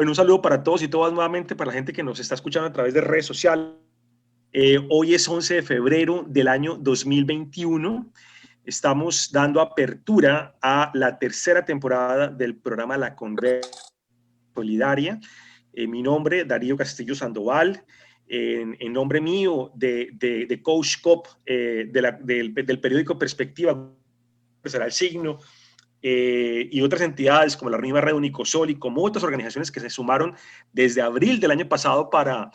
Bueno, un saludo para todos y todas nuevamente, para la gente que nos está escuchando a través de redes sociales. Hoy es 11 de febrero del año 2021. Estamos dando apertura a la tercera temporada del programa La Conversa Solidaria. Mi nombre, Darío Castillo Sandoval. En nombre mío, de Coach Cop, del periódico Perspectiva, será el signo, y otras entidades como la misma Red Unicosol y como otras organizaciones que se sumaron desde abril del año pasado para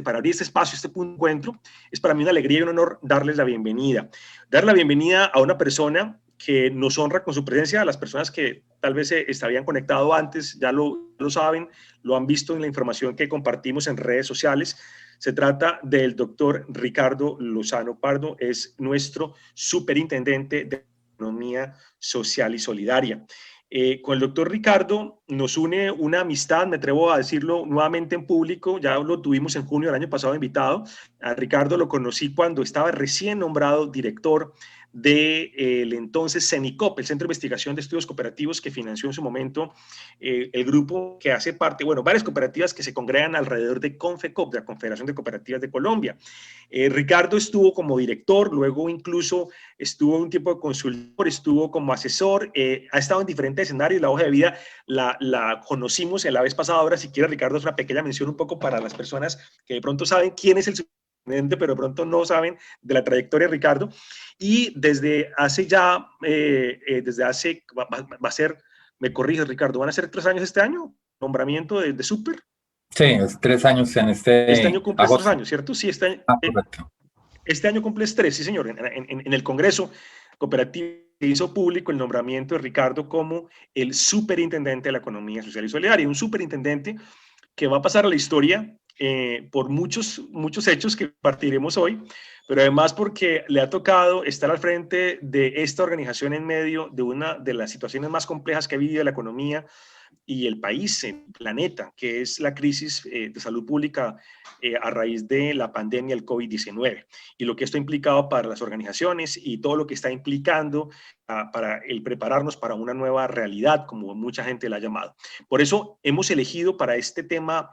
para abrir este espacio, este punto de encuentro. Es para mí una alegría y un honor darles la bienvenida. Dar la bienvenida a una persona que nos honra con su presencia. A las personas que tal vez se habían conectado antes ya lo saben, lo han visto en la información que compartimos en redes sociales. Se trata del doctor Ricardo Lozano Pardo, es nuestro superintendente de Economía Social y Solidaria. Con el doctor Ricardo nos une una amistad, me atrevo a decirlo nuevamente en público, ya lo tuvimos en junio del año pasado invitado. A Ricardo lo conocí cuando estaba recién nombrado director del entonces CENICOP, el Centro de Investigación de Estudios Cooperativos, que financió en su momento el grupo que hace parte, bueno, varias cooperativas que se congregan alrededor de CONFECOP, de la Confederación de Cooperativas de Colombia. Ricardo estuvo como director, luego incluso estuvo un tiempo de consultor, estuvo como asesor, ha estado en diferentes escenarios. La hoja de vida la conocimos en la vez pasada. Ahora, si quiere, Ricardo, es una pequeña mención un poco para las personas que de pronto saben quién es el superintendente, pero de pronto no saben de la trayectoria de Ricardo. Y desde hace ya, va a ser, me corrige Ricardo, ¿van a ser 3 años este año? Nombramiento de Super. Sí, es 3 años en Este año cumples 3 agosto. años, ¿cierto? Sí, Correcto. este año cumples 3, sí señor. En el Congreso Cooperativo se hizo público el nombramiento de Ricardo como el superintendente de la economía social y solidaria, un superintendente que va a pasar a la historia por muchos hechos que partiremos hoy, pero además porque le ha tocado estar al frente de esta organización en medio de una de las situaciones más complejas que ha vivido la economía y el país, el planeta, que es la crisis de salud pública a raíz de la pandemia del COVID-19 y lo que esto ha implicado para las organizaciones y todo lo que está implicando para el prepararnos para una nueva realidad, como mucha gente la ha llamado. Por eso hemos elegido para este tema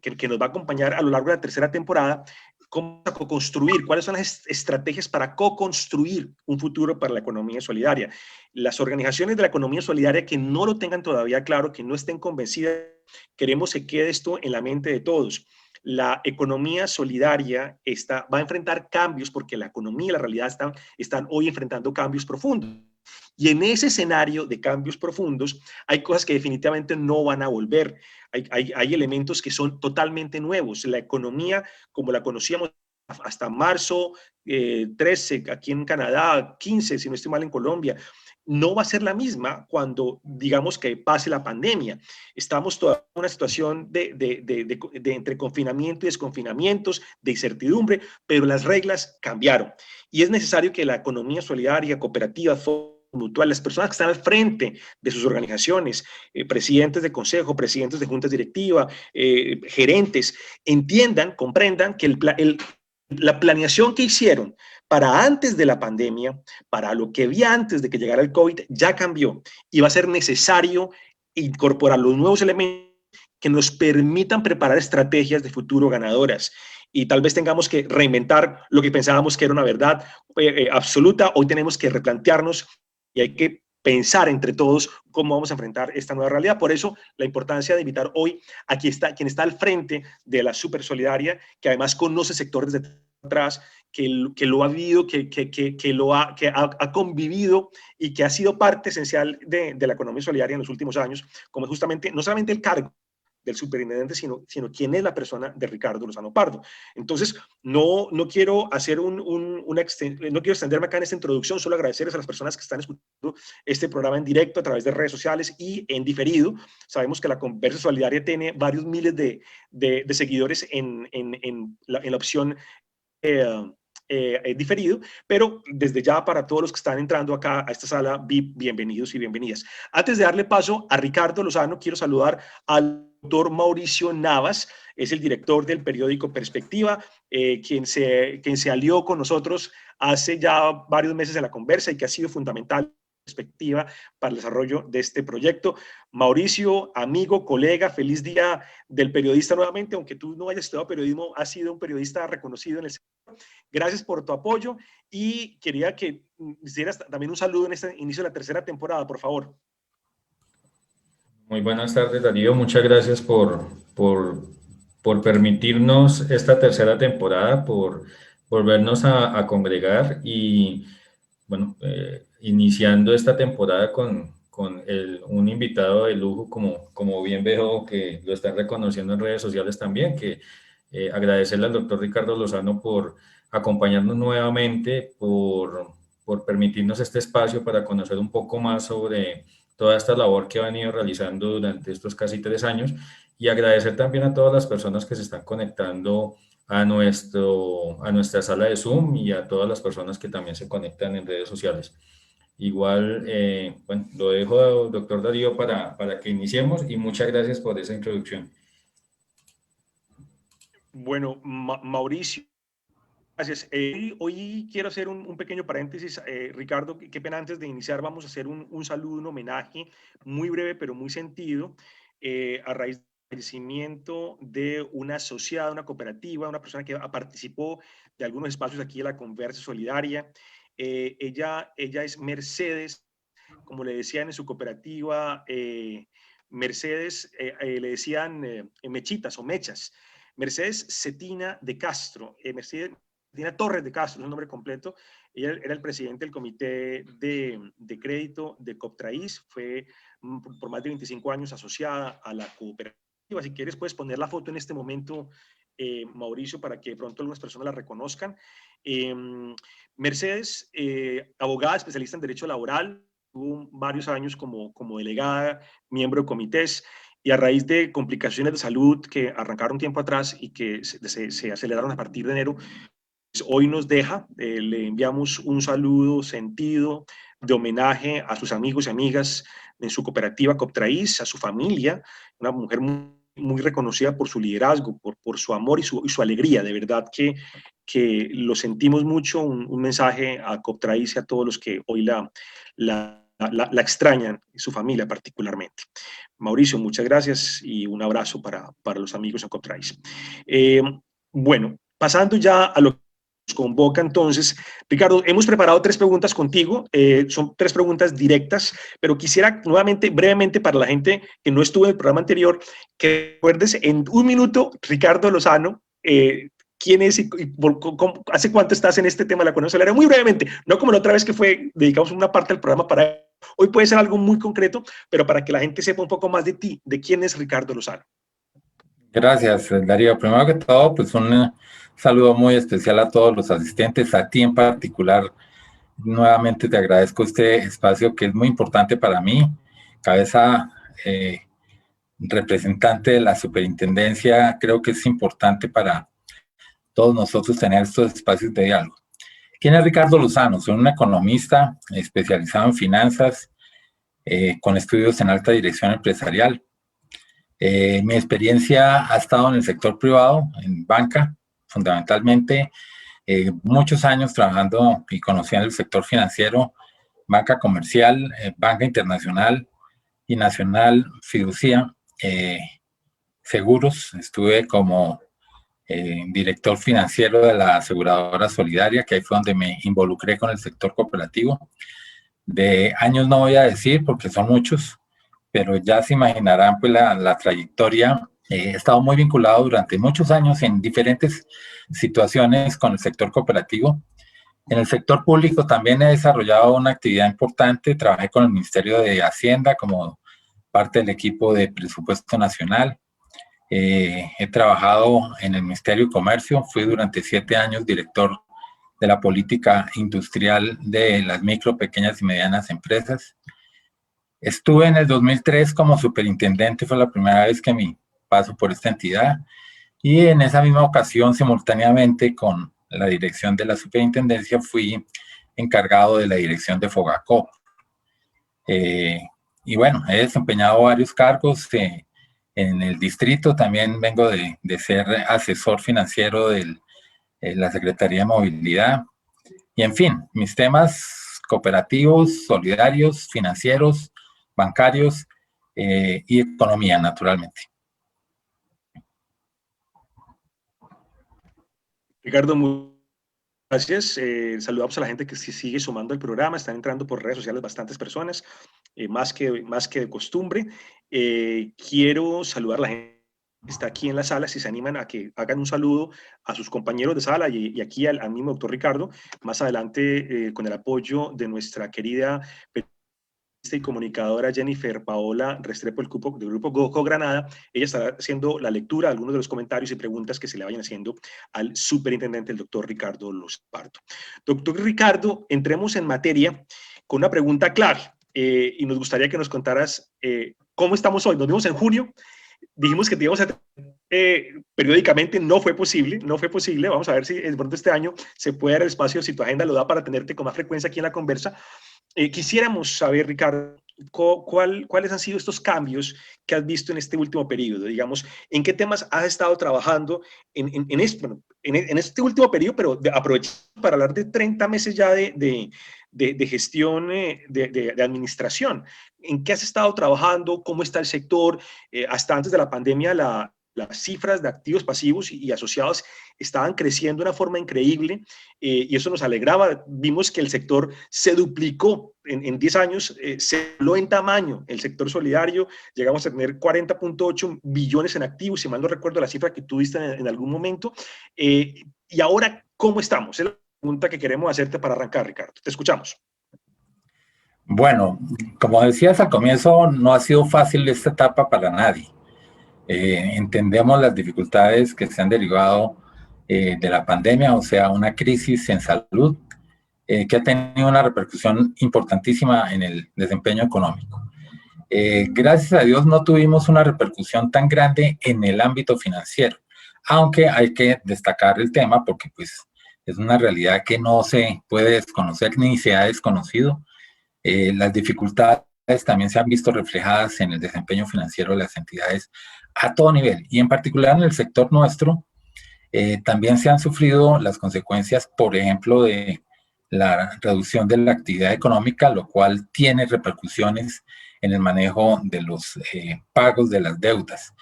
que nos va a acompañar a lo largo de la tercera temporada, cómo co-construir, cuáles son las estrategias para co-construir un futuro para la economía solidaria. Las organizaciones de la economía solidaria que no lo tengan todavía claro, que no estén convencidas, queremos que quede esto en la mente de todos. La economía solidaria va a enfrentar cambios porque la economía y la realidad están hoy enfrentando cambios profundos. Y en ese escenario de cambios profundos hay cosas que definitivamente no van a volver. Hay elementos que son totalmente nuevos. La economía, como la conocíamos hasta marzo 13 aquí en Canadá, 15 si no estoy mal en Colombia, no va a ser la misma cuando digamos que pase la pandemia. Estamos todavía en una situación de entre confinamiento y desconfinamientos, de incertidumbre, pero las reglas cambiaron. Y es necesario que la economía solidaria, cooperativa, mutual, las personas que están al frente de sus organizaciones, presidentes de consejo, presidentes de juntas directivas, gerentes, entiendan, comprendan que la planeación que hicieron para antes de la pandemia, para lo que había antes de que llegara el COVID, ya cambió y va a ser necesario incorporar los nuevos elementos que nos permitan preparar estrategias de futuro ganadoras. Y tal vez tengamos que reinventar lo que pensábamos que era una verdad absoluta. Hoy tenemos que replantearnos y hay que pensar entre todos cómo vamos a enfrentar esta nueva realidad. Por eso la importancia de invitar hoy a quien está al frente de la Super Solidaria, que además conoce sectores de atrás, que lo ha vivido, que ha convivido y que ha sido parte esencial de la economía solidaria en los últimos años, como justamente, no solamente el cargo del superintendente, sino quién es la persona de Ricardo Lozano Pardo. Entonces, no quiero hacer no quiero extenderme acá en esta introducción, solo agradecerles a las personas que están escuchando este programa en directo a través de redes sociales y en diferido. Sabemos que la Conversa Solidaria tiene varios miles de seguidores en la opción diferido, pero desde ya para todos los que están entrando acá a esta sala VIP, bienvenidos y bienvenidas. Antes de darle paso a Ricardo Lozano, quiero saludar al doctor Mauricio Navas, es el director del periódico Perspectiva, quien se alió con nosotros hace ya varios meses en la conversa y que ha sido fundamental perspectiva para el desarrollo de este proyecto. Mauricio, amigo, colega, feliz día del periodista nuevamente, aunque tú no hayas estudiado periodismo, has sido un periodista reconocido en el sector. Gracias por tu apoyo y quería que hicieras también un saludo en este inicio de la tercera temporada, por favor. Muy buenas tardes, Darío. Muchas gracias por permitirnos esta tercera temporada, por volvernos a congregar y, bueno, iniciando esta temporada con un invitado de lujo, como bien veo que lo están reconociendo en redes sociales también, que agradecerle al doctor Ricardo Lozano por acompañarnos nuevamente, por permitirnos este espacio para conocer un poco más sobre toda esta labor que ha venido realizando durante estos casi 3 años, y agradecer también a todas las personas que se están conectando a nuestra sala de Zoom y a todas las personas que también se conectan en redes sociales. Igual, bueno, lo dejo, doctor Darío, para que iniciemos, y muchas gracias por esa introducción. Bueno, Mauricio, gracias. Hoy quiero hacer un pequeño paréntesis. Ricardo, qué pena, antes de iniciar vamos a hacer un saludo, un homenaje muy breve pero muy sentido a raíz del fallecimiento de una asociada, una cooperativa, una persona que participó de algunos espacios aquí de la Conversa Solidaria. Ella es Mercedes, como le decían en su cooperativa, Mercedes, le decían mechitas o mechas. Mercedes Cetina de Castro, Mercedes Cetina Torres de Castro, es un nombre completo. Ella era el presidente del comité de crédito de Coptraís, fue por más de 25 años asociada a la cooperativa. Si quieres puedes poner la foto en este momento, Mauricio, para que de pronto algunas personas la reconozcan. Mercedes, abogada especialista en derecho laboral, tuvo varios años como delegada, miembro de comités, y a raíz de complicaciones de salud que arrancaron tiempo atrás y que se aceleraron a partir de enero, pues hoy nos deja. Le enviamos un saludo sentido de homenaje a sus amigos y amigas en su cooperativa Coptraís, a su familia, una mujer muy reconocida por su liderazgo, por su amor y su alegría. De verdad que lo sentimos mucho. Un mensaje a Coptraís y a todos los que hoy la extrañan, y su familia particularmente. Mauricio, muchas gracias y un abrazo para los amigos en Coptraís. Bueno, pasando ya a lo que nos convoca entonces, Ricardo, hemos preparado 3 preguntas contigo, son 3 preguntas directas, pero quisiera nuevamente, brevemente, para la gente que no estuvo en el programa anterior, que recuerdes en 1 minuto, Ricardo Lozano, quién es y hace cuánto estás en este tema de la economía solidaria, muy brevemente, no como la otra vez que dedicamos una parte del programa para hoy puede ser algo muy concreto, pero para que la gente sepa un poco más de ti, de quién es Ricardo Lozano. Gracias, Darío. Primero que todo, pues un saludo muy especial a todos los asistentes, a ti en particular. Nuevamente te agradezco este espacio que es muy importante para mí, cabeza representante de la superintendencia. Creo que es importante para todos nosotros tener estos espacios de diálogo. ¿Quién es Ricardo Lozano? Soy un economista especializado en finanzas, con estudios en alta dirección empresarial. Mi experiencia ha estado en el sector privado, en banca, fundamentalmente, muchos años trabajando y conociendo el sector financiero, banca comercial, banca internacional y nacional, fiducia, seguros. Estuve como director financiero de la aseguradora Solidaria, que ahí fue donde me involucré con el sector cooperativo. De años no voy a decir porque son muchos, pero ya se imaginarán pues la trayectoria. He estado muy vinculado durante muchos años en diferentes situaciones con el sector cooperativo. En el sector público también he desarrollado una actividad importante. Trabajé con el Ministerio de Hacienda como parte del equipo de presupuesto nacional. He trabajado en el Ministerio de Comercio. Fui durante 7 años director de la política industrial de las micro, pequeñas y medianas empresas. Estuve en el 2003 como superintendente, fue la primera vez que me paso por esta entidad, y en esa misma ocasión, simultáneamente con la dirección de la superintendencia, fui encargado de la dirección de Fogacop. Y bueno, he desempeñado varios cargos en el distrito. También vengo de ser asesor financiero de la Secretaría de Movilidad. Y en fin, mis temas cooperativos, solidarios, financieros, bancarios y economía, naturalmente. Ricardo, muchas gracias. Saludamos a la gente que se sigue sumando al programa. Están entrando por redes sociales bastantes personas, más que de costumbre. Quiero saludar a la gente que está aquí en la sala, si se animan a que hagan un saludo a sus compañeros de sala y aquí al mismo doctor Ricardo. Más adelante, con el apoyo de nuestra querida y comunicadora Jennifer Paola Restrepo del grupo GoCo Granada, ella estará haciendo la lectura de algunos de los comentarios y preguntas que se le vayan haciendo al superintendente, el doctor Ricardo Lospardo. Doctor Ricardo, entremos en materia con una pregunta clave y nos gustaría que nos contaras cómo estamos hoy. Nos vimos en junio, dijimos que te íbamos a periódicamente, no fue posible. Vamos a ver si de pronto este año se puede dar el espacio, si tu agenda lo da, para tenerte con más frecuencia aquí en la conversa. Quisiéramos saber, Ricardo, ¿cuáles han sido estos cambios que has visto en este último periodo? Digamos, ¿en qué temas has estado trabajando en este último periodo, pero aprovechando para hablar de 30 meses ya de gestión, de administración? ¿En qué has estado trabajando? ¿Cómo está el sector? Hasta antes de la pandemia, las cifras de activos pasivos y asociados estaban creciendo de una forma increíble y eso nos alegraba. Vimos que el sector se duplicó en 10 años, se dobló en tamaño el sector solidario, llegamos a tener 40.8 billones en activos, si mal no recuerdo la cifra que tú diste en algún momento. Y ahora, ¿cómo estamos? Es la pregunta que queremos hacerte para arrancar, Ricardo. Te escuchamos. Bueno, como decías al comienzo, no ha sido fácil esta etapa para nadie. Entendemos las dificultades que se han derivado de la pandemia, o sea, una crisis en salud que ha tenido una repercusión importantísima en el desempeño económico. Gracias a Dios no tuvimos una repercusión tan grande en el ámbito financiero, aunque hay que destacar el tema porque pues, es una realidad que no se puede desconocer ni se ha desconocido. Las dificultades también se han visto reflejadas en el desempeño financiero de las entidades a todo nivel, y en particular en el sector nuestro, también se han sufrido las consecuencias, por ejemplo, de la reducción de la actividad económica, lo cual tiene repercusiones en el manejo de los pagos de las deudas.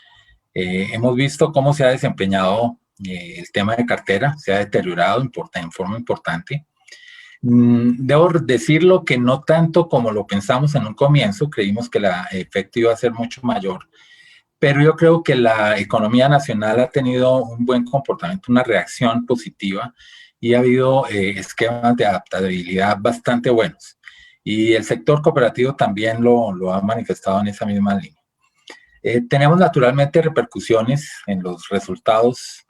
Hemos visto cómo se ha desempeñado el tema de cartera, se ha deteriorado en forma importante. Debo decirlo que no tanto como lo pensamos en un comienzo, creímos que el efecto iba a ser mucho mayor, pero yo creo que la economía nacional ha tenido un buen comportamiento, una reacción positiva y ha habido esquemas de adaptabilidad bastante buenos. Y el sector cooperativo también lo ha manifestado en esa misma línea. Tenemos naturalmente repercusiones en los resultados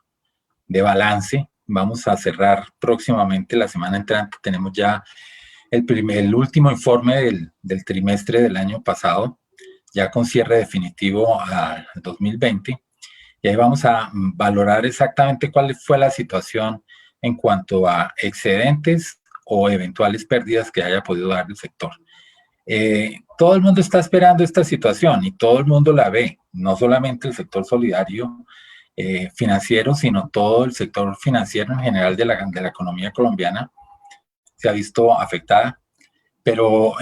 de balance. Vamos a cerrar próximamente, la semana entrante, tenemos ya el último informe del trimestre del año pasado, ya con cierre definitivo al 2020, y ahí vamos a valorar exactamente cuál fue la situación en cuanto a excedentes o eventuales pérdidas que haya podido dar el sector. Todo el mundo está esperando esta situación y todo el mundo la ve, no solamente el sector solidario financiero, sino todo el sector financiero en general de la economía colombiana se ha visto afectada, pero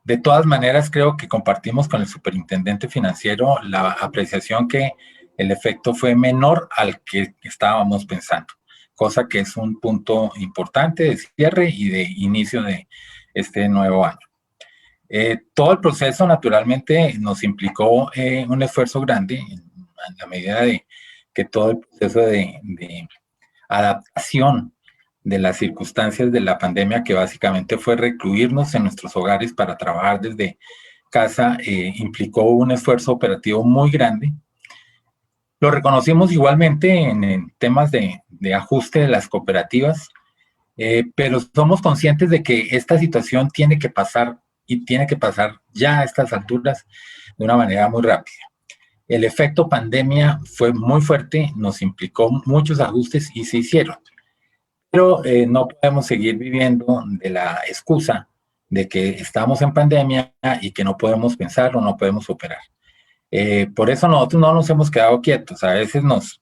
de todas maneras creo que compartimos con el superintendente financiero la apreciación que el efecto fue menor al que estábamos pensando, cosa que es un punto importante de cierre y de inicio de este nuevo año. Todo el proceso naturalmente nos implicó un esfuerzo grande en la medida de que todo el proceso de adaptación de las circunstancias de la pandemia, que básicamente fue recluirnos en nuestros hogares para trabajar desde casa, implicó un esfuerzo operativo muy grande. Lo reconocimos igualmente en temas de ajuste de las cooperativas, pero somos conscientes de que esta situación tiene que pasar y tiene que pasar ya a estas alturas de una manera muy rápida. El efecto pandemia fue muy fuerte, nos implicó muchos ajustes y se hicieron. Pero no podemos seguir viviendo de la excusa de que estamos en pandemia y que no podemos pensar o no podemos operar. Por eso nosotros no nos hemos quedado quietos. A veces nos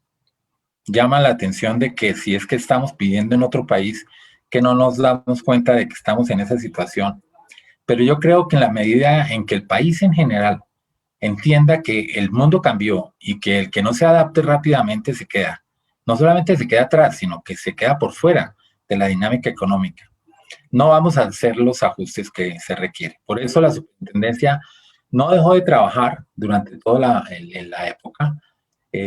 llama la atención de que si es que estamos pidiendo en otro país que no nos damos cuenta de que estamos en esa situación. Pero yo creo que en la medida en que el país en general entienda que el mundo cambió y que el que no se adapte rápidamente se queda, no solamente se queda atrás, sino que se queda por fuera de la dinámica económica. No vamos a hacer los ajustes que se requieren. Por eso la superintendencia no dejó de trabajar durante toda la época.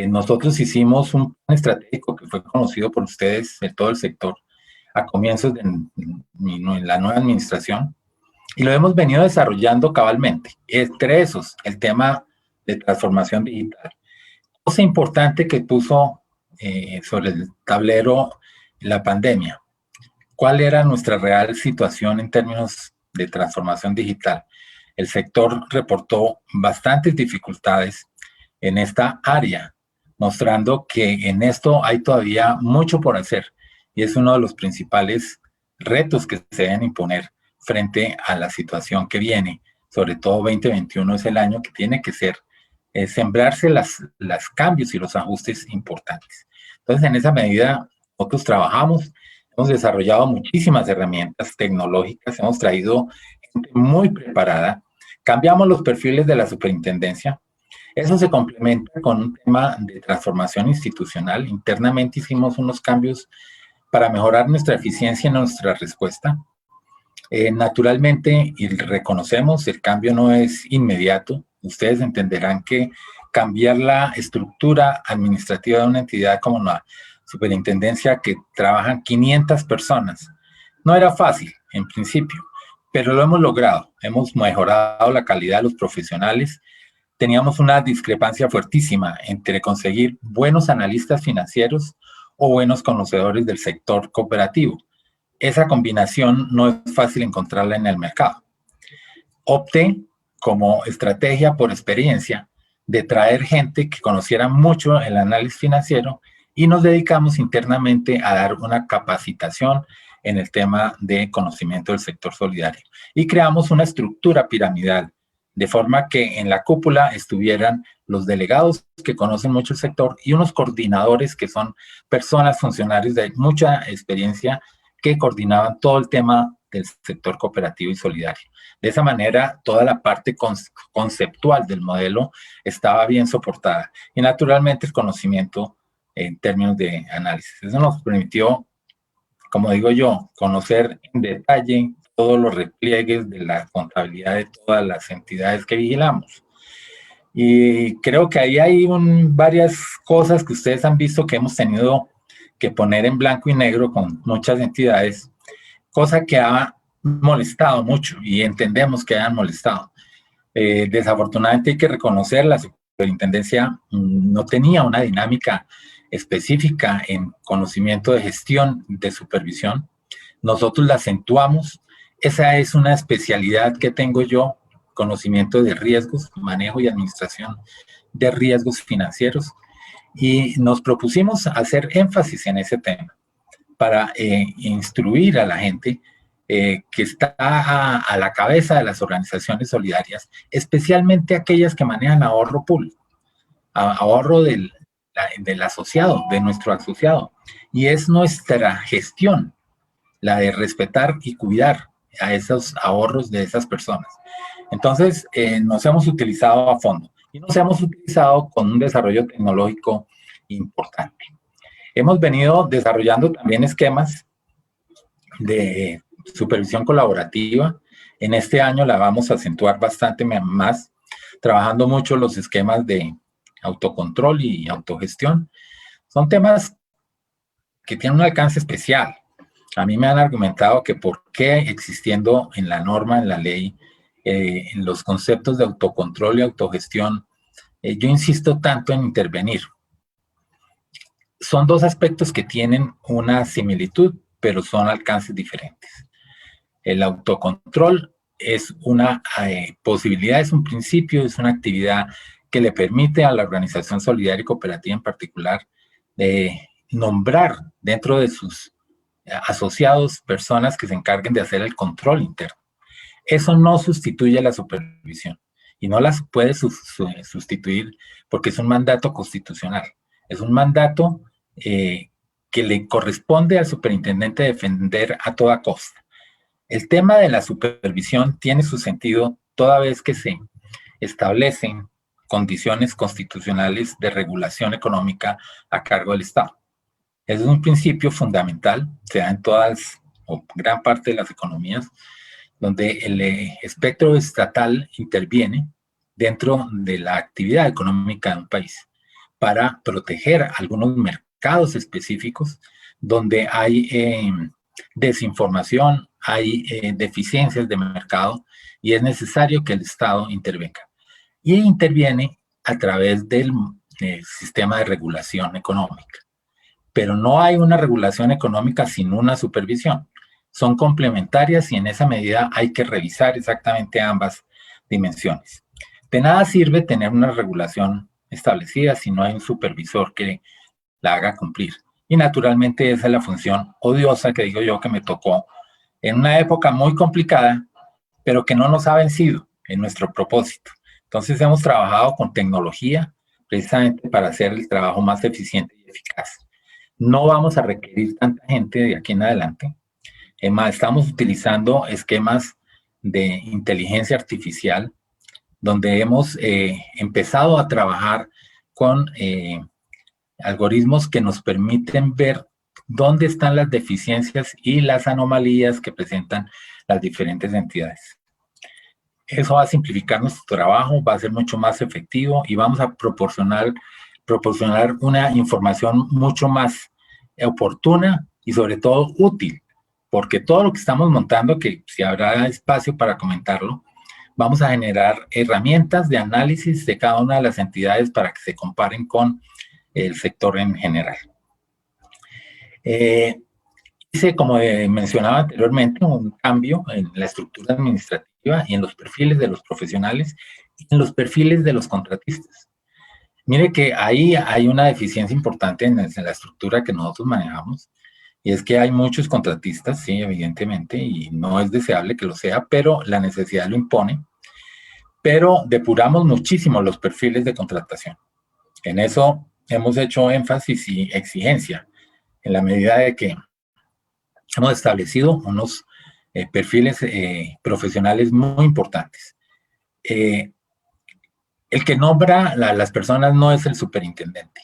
Nosotros hicimos un plan estratégico que fue conocido por ustedes, de todo el sector, a comienzos de la nueva administración, y lo hemos venido desarrollando cabalmente. Entre esos, el tema de transformación digital. Cosa importante que puso sobre el tablero la pandemia. ¿Cuál era nuestra real situación en términos de transformación digital? El sector reportó bastantes dificultades en esta área, mostrando que en esto hay todavía mucho por hacer y es uno de los principales retos que se deben imponer frente a la situación que viene. Sobre todo 2021 es el año que tiene que ser sembrarse las cambios y los ajustes importantes. Entonces, en esa medida, nosotros trabajamos, hemos desarrollado muchísimas herramientas tecnológicas, hemos traído gente muy preparada, cambiamos los perfiles de la superintendencia. Eso se complementa con un tema de transformación institucional. Internamente hicimos unos cambios para mejorar nuestra eficiencia y nuestra respuesta. Naturalmente, y reconocemos, el cambio no es inmediato. Ustedes entenderán que cambiar la estructura administrativa de una entidad como la superintendencia, que trabajan 500 personas, no era fácil en principio, pero lo hemos logrado. Hemos mejorado la calidad de los profesionales. Teníamos una discrepancia fuertísima entre conseguir buenos analistas financieros o buenos conocedores del sector cooperativo. Esa combinación no es fácil encontrarla en el mercado. Opté como estrategia por experiencia de traer gente que conociera mucho el análisis financiero y nos dedicamos internamente a dar una capacitación en el tema de conocimiento del sector solidario. Y creamos una estructura piramidal, de forma que en la cúpula estuvieran los delegados que conocen mucho el sector y unos coordinadores que son personas, funcionarios de mucha experiencia que coordinaban todo el tema del sector cooperativo y solidario. De esa manera, toda la parte conceptual del modelo estaba bien soportada y naturalmente el conocimiento en términos de análisis. Eso nos permitió, como digo yo, conocer en detalle todos los repliegues de la contabilidad de todas las entidades que vigilamos. Y creo que ahí hay varias cosas que ustedes han visto que hemos tenido que poner en blanco y negro con muchas entidades, cosa que ha molestado mucho y entendemos que hayan molestado. Desafortunadamente hay que reconocer, la superintendencia no tenía una dinámica específica en conocimiento de gestión, de supervisión. Nosotros la acentuamos. Esa es una especialidad que tengo yo, conocimiento de riesgos, manejo y administración de riesgos financieros. Y nos propusimos hacer énfasis en ese tema para instruir a la gente que está a la cabeza de las organizaciones solidarias, especialmente aquellas que manejan ahorro público, ahorro del asociado, de nuestro asociado. Y es nuestra gestión la de respetar y cuidar a esos ahorros de esas personas. Entonces, nos hemos utilizado a fondo y nos hemos utilizado con un desarrollo tecnológico importante. Hemos venido desarrollando también esquemas de supervisión colaborativa. En este año la vamos a acentuar bastante más, trabajando mucho los esquemas de autocontrol y autogestión. Son temas que tienen un alcance especial. A mí me han argumentado que por qué existiendo en la norma, en la ley, en los conceptos de autocontrol y autogestión, yo insisto tanto en intervenir. Son dos aspectos que tienen una similitud, pero son alcances diferentes. El autocontrol es una posibilidad, es un principio, es una actividad que le permite a la organización solidaria y cooperativa en particular nombrar dentro de sus asociados personas que se encarguen de hacer el control interno. Eso no sustituye la supervisión y no las puede sustituir porque es un mandato constitucional. Es un mandato que que le corresponde al superintendente defender a toda costa. El tema de la supervisión tiene su sentido toda vez que se establecen condiciones constitucionales de regulación económica a cargo del Estado. Es un principio fundamental, se da en todas o gran parte de las economías, donde el espectro estatal interviene dentro de la actividad económica de un país para proteger algunos mercados específicos donde hay desinformación, hay deficiencias de mercado y es necesario que el Estado intervenga. Y interviene a través del sistema de regulación económica. Pero no hay una regulación económica sin una supervisión. Son complementarias y en esa medida hay que revisar exactamente ambas dimensiones. De nada sirve tener una regulación establecida si no hay un supervisor que la haga cumplir. Y naturalmente esa es la función odiosa que digo yo que me tocó en una época muy complicada, pero que no nos ha vencido en nuestro propósito. Entonces hemos trabajado con tecnología precisamente para hacer el trabajo más eficiente y eficaz. No vamos a requerir tanta gente de aquí en adelante. Es más, estamos utilizando esquemas de inteligencia artificial donde hemos empezado a trabajar con algoritmos que nos permiten ver dónde están las deficiencias y las anomalías que presentan las diferentes entidades. Eso va a simplificar nuestro trabajo, va a ser mucho más efectivo y vamos a proporcionar una información mucho más oportuna y sobre todo útil, porque todo lo que estamos montando, que si habrá espacio para comentarlo, vamos a generar herramientas de análisis de cada una de las entidades para que se comparen con el sector en general. Hice, como mencionaba anteriormente, un cambio en la estructura administrativa y en los perfiles de los profesionales y en los perfiles de los contratistas. Mire que ahí hay una deficiencia importante en la estructura que nosotros manejamos, y es que hay muchos contratistas, sí, evidentemente, y no es deseable que lo sea, pero la necesidad lo impone, pero depuramos muchísimo los perfiles de contratación. En eso hemos hecho énfasis y exigencia, en la medida de que hemos establecido unos perfiles profesionales muy importantes. El que nombra las personas no es el superintendente.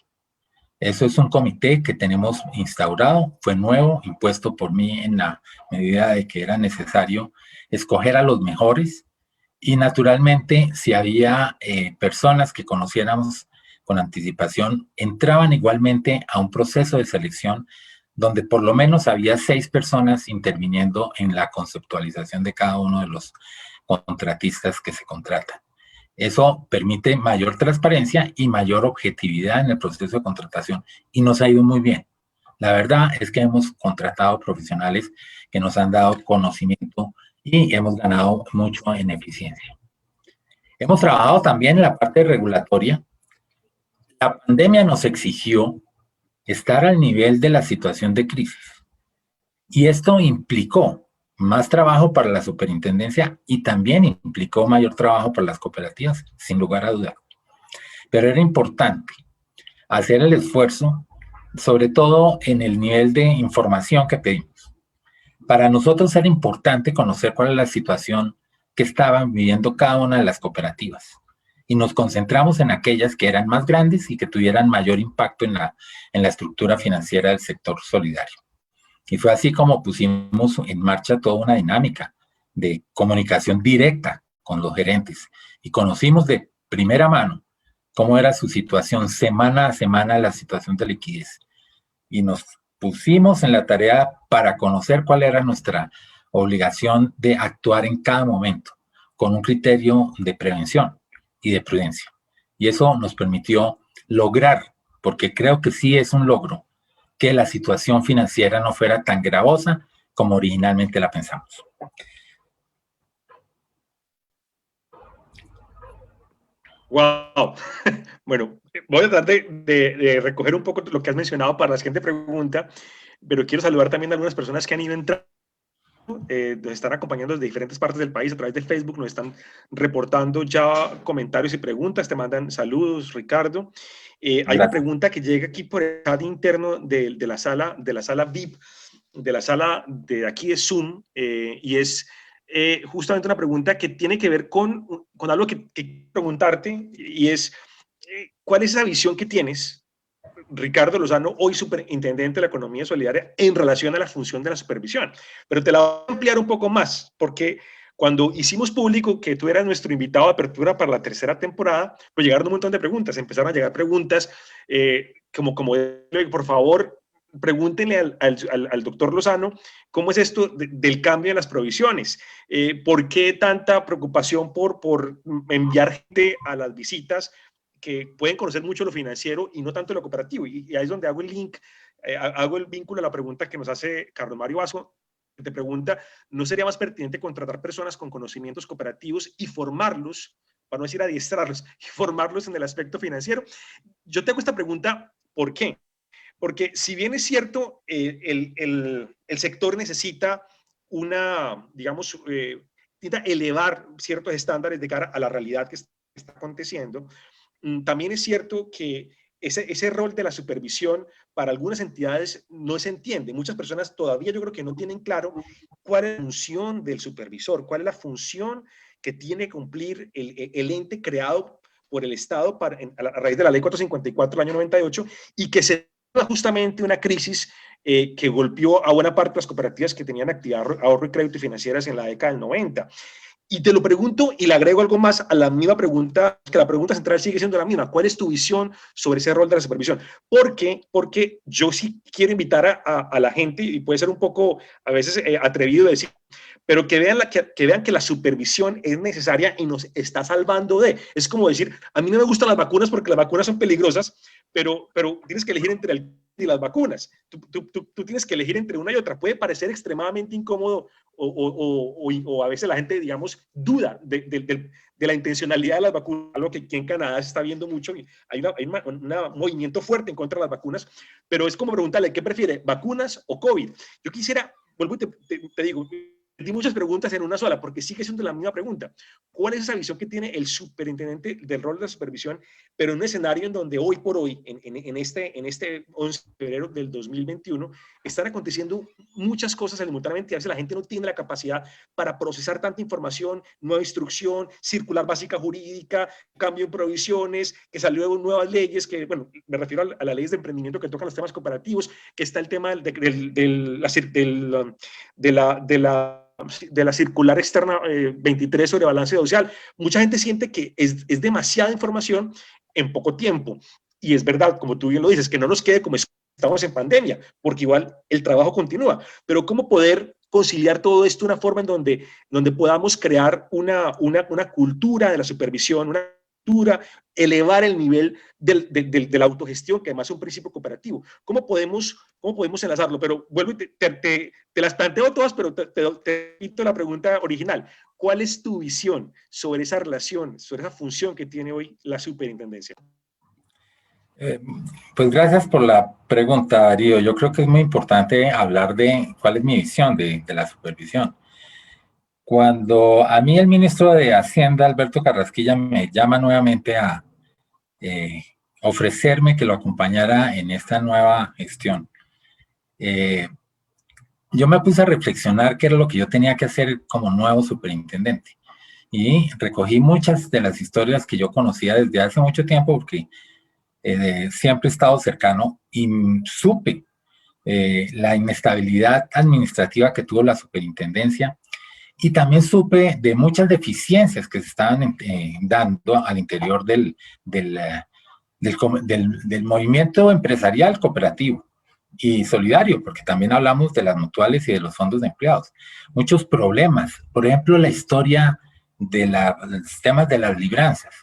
Eso es un comité que tenemos instaurado, fue nuevo, impuesto por mí en la medida de que era necesario escoger a los mejores y naturalmente si había personas que conociéramos con anticipación, entraban igualmente a un proceso de selección donde por lo menos había 6 personas interviniendo en la conceptualización de cada uno de los contratistas que se contratan. Eso permite mayor transparencia y mayor objetividad en el proceso de contratación y nos ha ido muy bien. La verdad es que hemos contratado profesionales que nos han dado conocimiento y hemos ganado mucho en eficiencia. Hemos trabajado también en la parte regulatoria. La pandemia nos exigió estar al nivel de la situación de crisis y esto implicó más trabajo para la superintendencia y también implicó mayor trabajo para las cooperativas, sin lugar a dudas. Pero era importante hacer el esfuerzo, sobre todo en el nivel de información que pedimos. Para nosotros era importante conocer cuál es la situación que estaban viviendo cada una de las cooperativas. Y nos concentramos en aquellas que eran más grandes y que tuvieran mayor impacto en la estructura financiera del sector solidario. Y fue así como pusimos en marcha toda una dinámica de comunicación directa con los gerentes y conocimos de primera mano cómo era su situación semana a semana, la situación de liquidez. Y nos pusimos en la tarea para conocer cuál era nuestra obligación de actuar en cada momento con un criterio de prevención y de prudencia. Y eso nos permitió lograr, porque creo que sí es un logro, que la situación financiera no fuera tan gravosa como originalmente la pensamos. Wow. Bueno, voy a tratar de recoger un poco lo que has mencionado para la siguiente pregunta, pero quiero saludar también a algunas personas que han ido entrando nos están acompañando desde diferentes partes del país a través de Facebook, nos están reportando ya comentarios y preguntas, te mandan saludos, Ricardo. Hay una pregunta que llega aquí por el chat interno de la sala VIP, de la sala de aquí de Zoom, y es justamente una pregunta que tiene que ver con algo que quiero preguntarte, y es, ¿cuál es la visión que tienes, Ricardo Lozano, hoy superintendente de la economía solidaria, en relación a la función de la supervisión? Pero te la voy a ampliar un poco más, porque cuando hicimos público que tú eras nuestro invitado de apertura para la tercera temporada, pues llegaron un montón de preguntas, empezaron a llegar preguntas como por favor, pregúntenle al doctor Lozano cómo es esto del cambio en las provisiones, por qué tanta preocupación por enviar gente a las visitas que pueden conocer mucho lo financiero y no tanto lo cooperativo. Y ahí es donde hago el link, hago el vínculo a la pregunta que nos hace Carlos Mario Vaso, que te pregunta, ¿no sería más pertinente contratar personas con conocimientos cooperativos y formarlos, para no decir adiestrarlos, y formarlos en el aspecto financiero? Yo te hago esta pregunta, ¿por qué? Porque si bien es cierto, el sector necesita digamos, necesita elevar ciertos estándares de cara a la realidad que está aconteciendo, también es cierto que ese rol de la supervisión para algunas entidades no se entiende. Muchas personas todavía yo creo que no tienen claro cuál es la función del supervisor, cuál es la función que tiene que cumplir el ente creado por el Estado a raíz de la Ley 454 del año 98 y que se justamente una crisis que golpeó a buena parte de las cooperativas que tenían actividad, ahorro y crédito y financieras en la década del 90. Y te lo pregunto y le agrego algo más a la misma pregunta, que la pregunta central sigue siendo la misma. ¿Cuál es tu visión sobre ese rol de la supervisión? ¿Por qué? Porque yo sí quiero invitar a la gente, y puede ser un poco a veces atrevido decir, pero que vean, que vean que la supervisión es necesaria y nos está salvando de. Es como decir, a mí no me gustan las vacunas porque las vacunas son peligrosas, pero tienes que elegir entre el y las vacunas. Tú tienes que elegir entre una y otra. Puede parecer extremadamente incómodo o a veces la gente, digamos, duda de la intencionalidad de las vacunas, algo que aquí en Canadá se está viendo mucho. Hay un movimiento fuerte en contra de las vacunas, pero es como preguntarle, ¿qué prefiere, vacunas o COVID? Yo quisiera, vuelvo y te digo, di muchas preguntas en una sola, porque sigue siendo la misma pregunta. ¿Cuál es esa visión que tiene el superintendente del rol de la supervisión, pero en un escenario en donde hoy por hoy, en este 11 de febrero del 2021, están aconteciendo muchas cosas simultáneamente? A veces la gente no tiene la capacidad para procesar tanta información, nueva instrucción, circular básica jurídica, cambio en provisiones, que salió nuevas leyes, que, bueno, me refiero a las leyes de emprendimiento que tocan los temas cooperativos, que está el tema de la circular externa 23 sobre balance social. Mucha gente siente que es demasiada información en poco tiempo. Y es verdad, como tú bien lo dices, que no nos quede como estamos en pandemia, porque igual el trabajo continúa. Pero ¿cómo poder conciliar todo esto de una forma en donde podamos crear una cultura de la supervisión, una cultura, elevar el nivel de la autogestión, que además es un principio cooperativo? ¿Cómo podemos enlazarlo? Pero vuelvo y te las planteo todas, pero te repito la pregunta original. ¿Cuál es tu visión sobre esa relación, sobre esa función que tiene hoy la superintendencia? Pues gracias por la pregunta, Darío. Yo creo que es muy importante hablar de cuál es mi visión de la supervisión. Cuando a mí el ministro de Hacienda, Alberto Carrasquilla, me llama nuevamente a ofrecerme que lo acompañara en esta nueva gestión, yo me puse a reflexionar qué era lo que yo tenía que hacer como nuevo superintendente. Y recogí muchas de las historias que yo conocía desde hace mucho tiempo, porque siempre he estado cercano y supe la inestabilidad administrativa que tuvo la superintendencia, y también supe de muchas deficiencias que se estaban dando al interior del movimiento empresarial cooperativo y solidario, porque también hablamos de las mutuales y de los fondos de empleados. Muchos problemas, por ejemplo, la historia de los temas de las libranzas.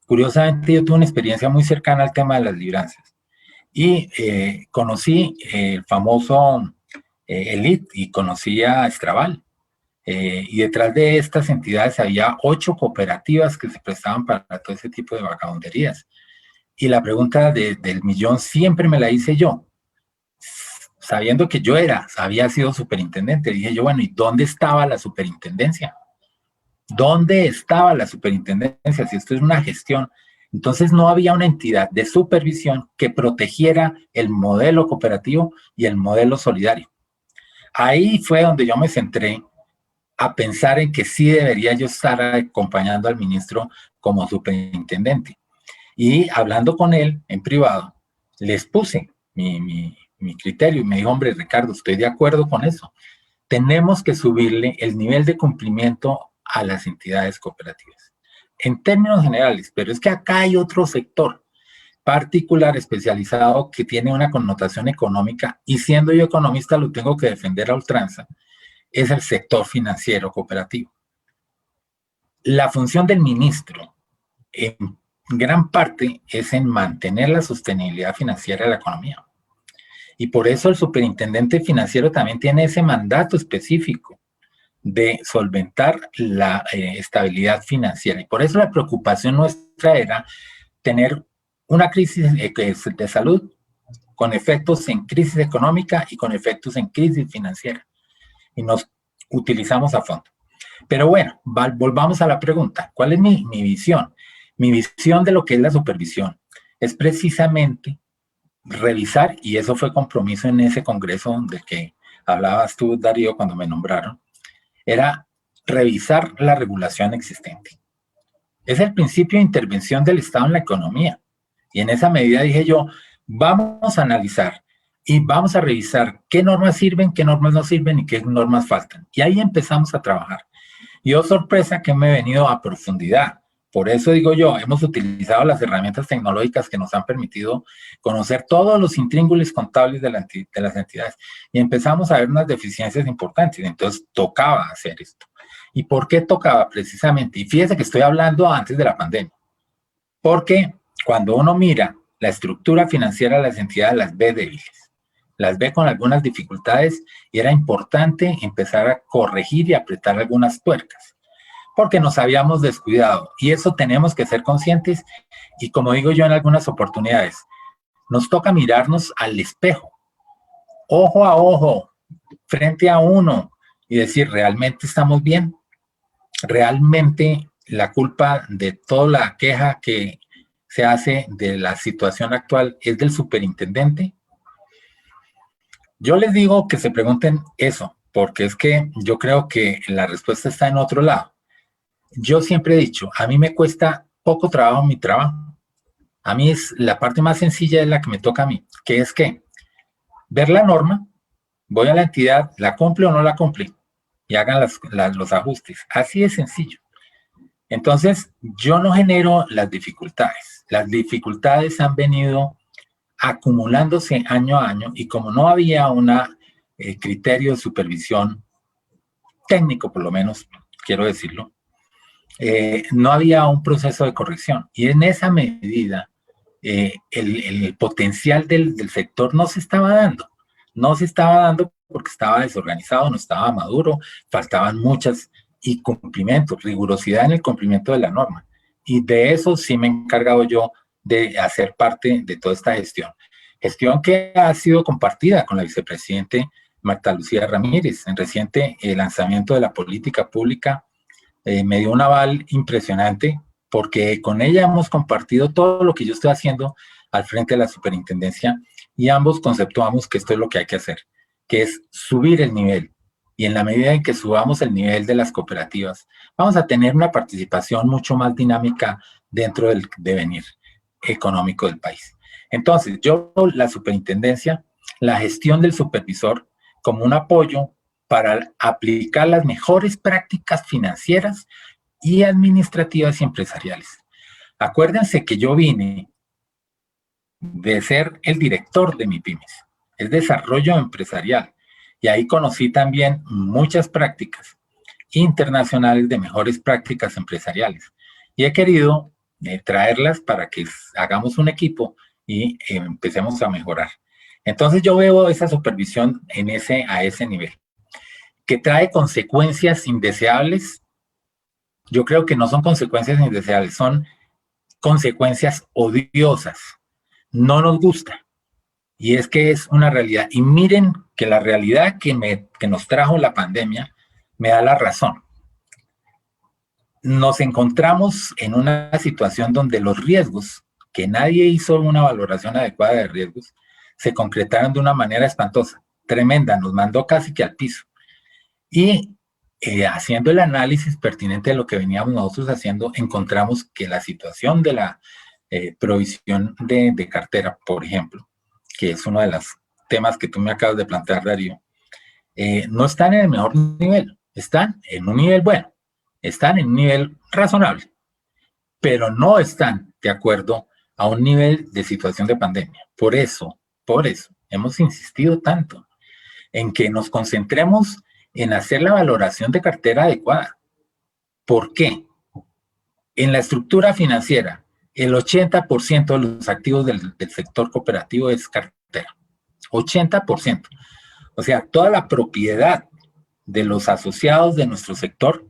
Curiosamente, yo tuve una experiencia muy cercana al tema de las libranzas y conocí el famoso Elite y conocí a Estraval. Y detrás de estas entidades había 8 cooperativas que se prestaban para todo ese tipo de vagabunderías. Y la pregunta del millón siempre me la hice yo. sabiendo que yo había sido superintendente, dije yo, bueno, ¿y dónde estaba la superintendencia? ¿Dónde estaba la superintendencia? Si esto es una gestión. Entonces no había una entidad de supervisión que protegiera el modelo cooperativo y el modelo solidario. Ahí fue donde yo me centré a pensar en que sí debería yo estar acompañando al ministro como superintendente. Y hablando con él en privado, les puse mi criterio y me dijo, hombre, Ricardo, estoy de acuerdo con eso. Tenemos que subirle el nivel de cumplimiento a las entidades cooperativas. En términos generales, pero es que acá hay otro sector particular, especializado, que tiene una connotación económica, y siendo yo economista lo tengo que defender a ultranza, es el sector financiero cooperativo. La función del ministro, en gran parte, es en mantener la sostenibilidad financiera de la economía. Y por eso el superintendente financiero también tiene ese mandato específico de solventar la estabilidad financiera. Y por eso la preocupación nuestra era tener una crisis de salud con efectos en crisis económica y con efectos en crisis financiera. Y nos utilizamos a fondo. Pero bueno, volvamos a la pregunta. ¿Cuál es mi visión? Mi visión de lo que es la supervisión es precisamente revisar, y eso fue compromiso en ese congreso del que hablabas tú, Darío, cuando me nombraron, era revisar la regulación existente. Es el principio de intervención del Estado en la economía. Y en esa medida dije yo, vamos a analizar y vamos a revisar qué normas sirven, qué normas no sirven y qué normas faltan. Y ahí empezamos a trabajar. Y oh, sorpresa que me he venido a profundidad. Por eso digo yo, hemos utilizado las herramientas tecnológicas que nos han permitido conocer todos los intríngulis contables de las entidades. Y empezamos a ver unas deficiencias importantes. Entonces tocaba hacer esto. ¿Y por qué tocaba? Precisamente, y fíjese que estoy hablando antes de la pandemia, porque cuando uno mira la estructura financiera de las entidades, las ve débiles, las ve con algunas dificultades, y era importante empezar a corregir y apretar algunas tuercas, porque nos habíamos descuidado, y eso tenemos que ser conscientes. Y como digo yo en algunas oportunidades, nos toca mirarnos al espejo, ojo a ojo, frente a uno, y decir, ¿realmente estamos bien? ¿Realmente la culpa de toda la queja que se hace de la situación actual es del superintendente? Yo les digo que se pregunten eso, porque es que yo creo que la respuesta está en otro lado. Yo siempre he dicho, a mí me cuesta poco trabajo mi trabajo. A mí es la parte más sencilla, es la que me toca a mí, que es que ver la norma, voy a la entidad, la cumple o no la cumple, y hagan los ajustes. Así de sencillo. Entonces, yo no genero las dificultades. Las dificultades han venido acumulándose año a año, y como no había un criterio de supervisión técnico, por lo menos, quiero decirlo, no había un proceso de corrección. Y en esa medida, el potencial del sector no se estaba dando. No se estaba dando porque estaba desorganizado, no estaba maduro, faltaban muchas y cumplimientos, rigurosidad en el cumplimiento de la norma. Y de eso sí me he encargado yo de hacer parte de toda esta gestión. Gestión que ha sido compartida con la vicepresidente Marta Lucía Ramírez. En reciente lanzamiento de la política pública me dio un aval impresionante, porque con ella hemos compartido todo lo que yo estoy haciendo al frente de la superintendencia, y ambos conceptuamos que esto es lo que hay que hacer, que es subir el nivel. Y en la medida en que subamos el nivel de las cooperativas, vamos a tener una participación mucho más dinámica dentro del devenir económico del país. Entonces, yo la superintendencia, la gestión del supervisor como un apoyo para aplicar las mejores prácticas financieras y administrativas y empresariales. Acuérdense que yo vine de ser el director de MIPYMES, es desarrollo empresarial, y ahí conocí también muchas prácticas internacionales de mejores prácticas empresariales, y he querido traerlas para que hagamos un equipo y empecemos a mejorar. Entonces yo veo esa supervisión a ese nivel, que trae consecuencias indeseables. Yo creo que no son consecuencias indeseables, son consecuencias odiosas. No nos gusta. Y es que es una realidad. Y miren que la realidad que nos trajo la pandemia me da la razón. Nos encontramos en una situación donde los riesgos, que nadie hizo una valoración adecuada de riesgos, se concretaron de una manera espantosa, tremenda, nos mandó casi que al piso. Y haciendo el análisis pertinente de lo que veníamos nosotros haciendo, encontramos que la situación de la provisión de cartera, por ejemplo, que es uno de los temas que tú me acabas de plantear, Darío, no están en el mejor nivel, están en un nivel bueno, están en un nivel razonable, pero no están de acuerdo a un nivel de situación de pandemia. Por eso, hemos insistido tanto en que nos concentremos en hacer la valoración de cartera adecuada. ¿Por qué? En la estructura financiera, el 80% de los activos del sector cooperativo es cartera. 80%. O sea, toda la propiedad de los asociados de nuestro sector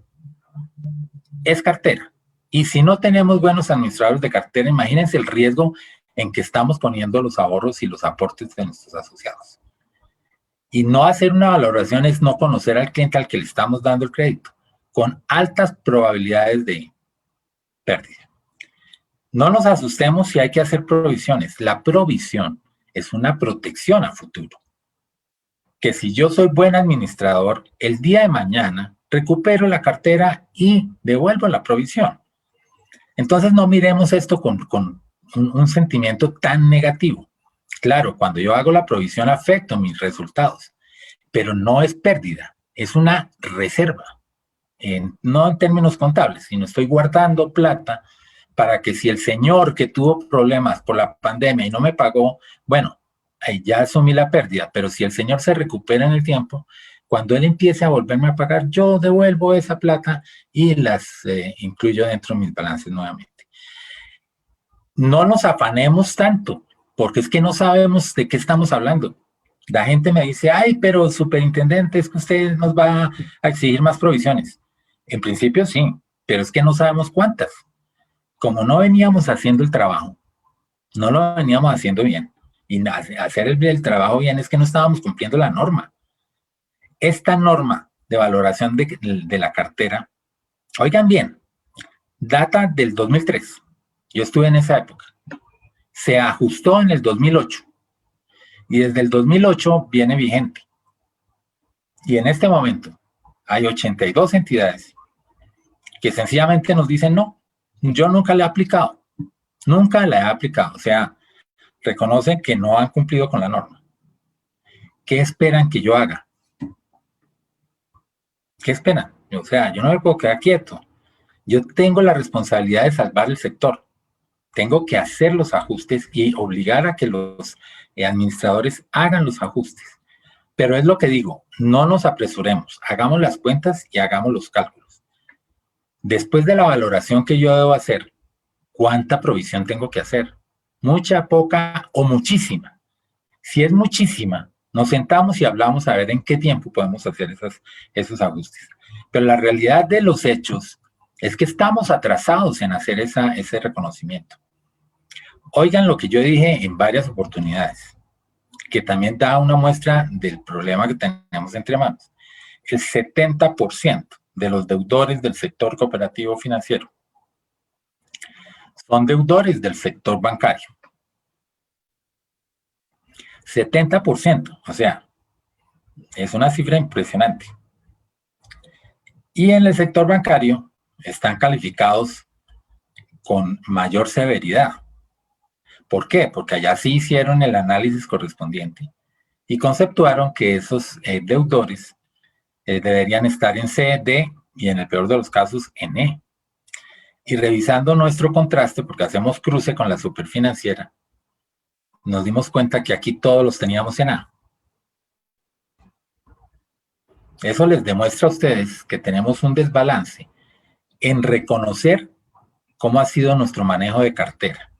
es cartera. Y si no tenemos buenos administradores de cartera, imagínense el riesgo en que estamos poniendo los ahorros y los aportes de nuestros asociados. Y no hacer una valoración es no conocer al cliente al que le estamos dando el crédito, con altas probabilidades de pérdida. No nos asustemos si hay que hacer provisiones. La provisión es una protección a futuro. Que si yo soy buen administrador, el día de mañana recupero la cartera y devuelvo la provisión. Entonces no miremos esto con un sentimiento tan negativo. Claro, cuando yo hago la provisión afecto mis resultados, pero no es pérdida, es una reserva. No en términos contables, sino estoy guardando plata para que si el señor que tuvo problemas por la pandemia y no me pagó, bueno, ahí ya asumí la pérdida, pero si el señor se recupera en el tiempo, cuando él empiece a volverme a pagar, yo devuelvo esa plata y las incluyo dentro de mis balances nuevamente. No nos afanemos tanto, porque es que no sabemos de qué estamos hablando. La gente me dice, ay, pero superintendente, es que usted nos va a exigir más provisiones. En principio sí, pero es que no sabemos cuántas. Como no veníamos haciendo el trabajo, no lo veníamos haciendo bien. Y hacer el trabajo bien es que no estábamos cumpliendo la norma. Esta norma de valoración de la cartera, oigan bien, data del 2003. Yo estuve en esa época. Se ajustó en el 2008. Y desde el 2008 viene vigente. Y en este momento hay 82 entidades que sencillamente nos dicen no, yo nunca la he aplicado. Nunca la he aplicado. O sea, reconocen que no han cumplido con la norma. ¿Qué esperan que yo haga? ¿Qué esperan? O sea, yo no me puedo quedar quieto. Yo tengo la responsabilidad de salvar el sector. Tengo que hacer los ajustes y obligar a que los administradores hagan los ajustes. Pero es lo que digo, no nos apresuremos, hagamos las cuentas y hagamos los cálculos. Después de la valoración que yo debo hacer, ¿cuánta provisión tengo que hacer? ¿Mucha, poca o muchísima? Si es muchísima, nos sentamos y hablamos a ver en qué tiempo podemos hacer esos ajustes. Pero la realidad de los hechos es que estamos atrasados en hacer ese reconocimiento. Oigan lo que yo dije en varias oportunidades, que también da una muestra del problema que tenemos entre manos. El 70% de los deudores del sector cooperativo financiero son deudores del sector bancario. 70%, o sea, es una cifra impresionante. Y en el sector bancario están calificados con mayor severidad. ¿Por qué? Porque allá sí hicieron el análisis correspondiente y conceptuaron que esos deudores deberían estar en C, D y en el peor de los casos en E. Y revisando nuestro contraste, porque hacemos cruce con la superfinanciera, nos dimos cuenta que aquí todos los teníamos en A. Eso les demuestra a ustedes que tenemos un desbalance en reconocer cómo ha sido nuestro manejo de cartera.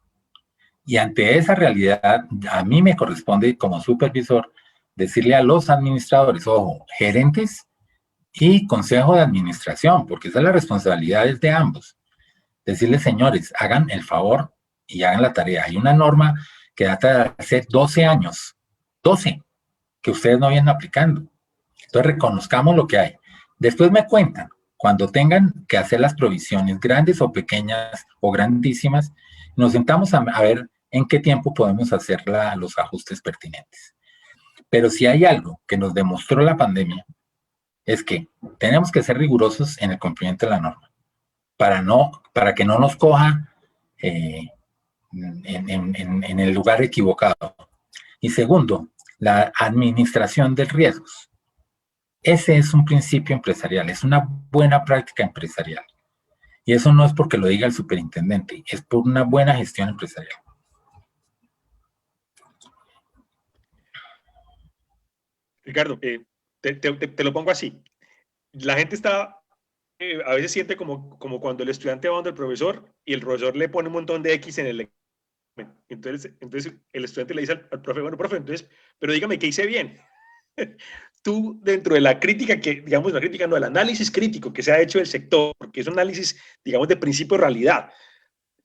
Y ante esa realidad, a mí me corresponde como supervisor decirle a los administradores, ojo, gerentes y consejo de administración, porque esa es la responsabilidad de ambos. Decirles, señores, hagan el favor y hagan la tarea. Hay una norma que data de hace 12 años 12 que ustedes no vienen aplicando. Entonces reconozcamos lo que hay. Después me cuentan, cuando tengan que hacer las provisiones, grandes o pequeñas o grandísimas, nos sentamos a ver en qué tiempo podemos hacer los ajustes pertinentes. Pero si hay algo que nos demostró la pandemia, es que tenemos que ser rigurosos en el cumplimiento de la norma, para que no nos coja en el lugar equivocado. Y segundo, la administración de riesgos. Ese es un principio empresarial, es una buena práctica empresarial. Y eso no es porque lo diga el superintendente, es por una buena gestión empresarial. Ricardo, te lo pongo así. La gente está, a veces siente como cuando el estudiante va donde el profesor y el profesor le pone un montón de X en el examen. Entonces el estudiante le dice al profe, bueno, profe, entonces, pero dígame qué hice bien. Tú, dentro de la crítica, que digamos, la crítica no, el análisis crítico que se ha hecho del sector, porque es un análisis, digamos, de principio de realidad.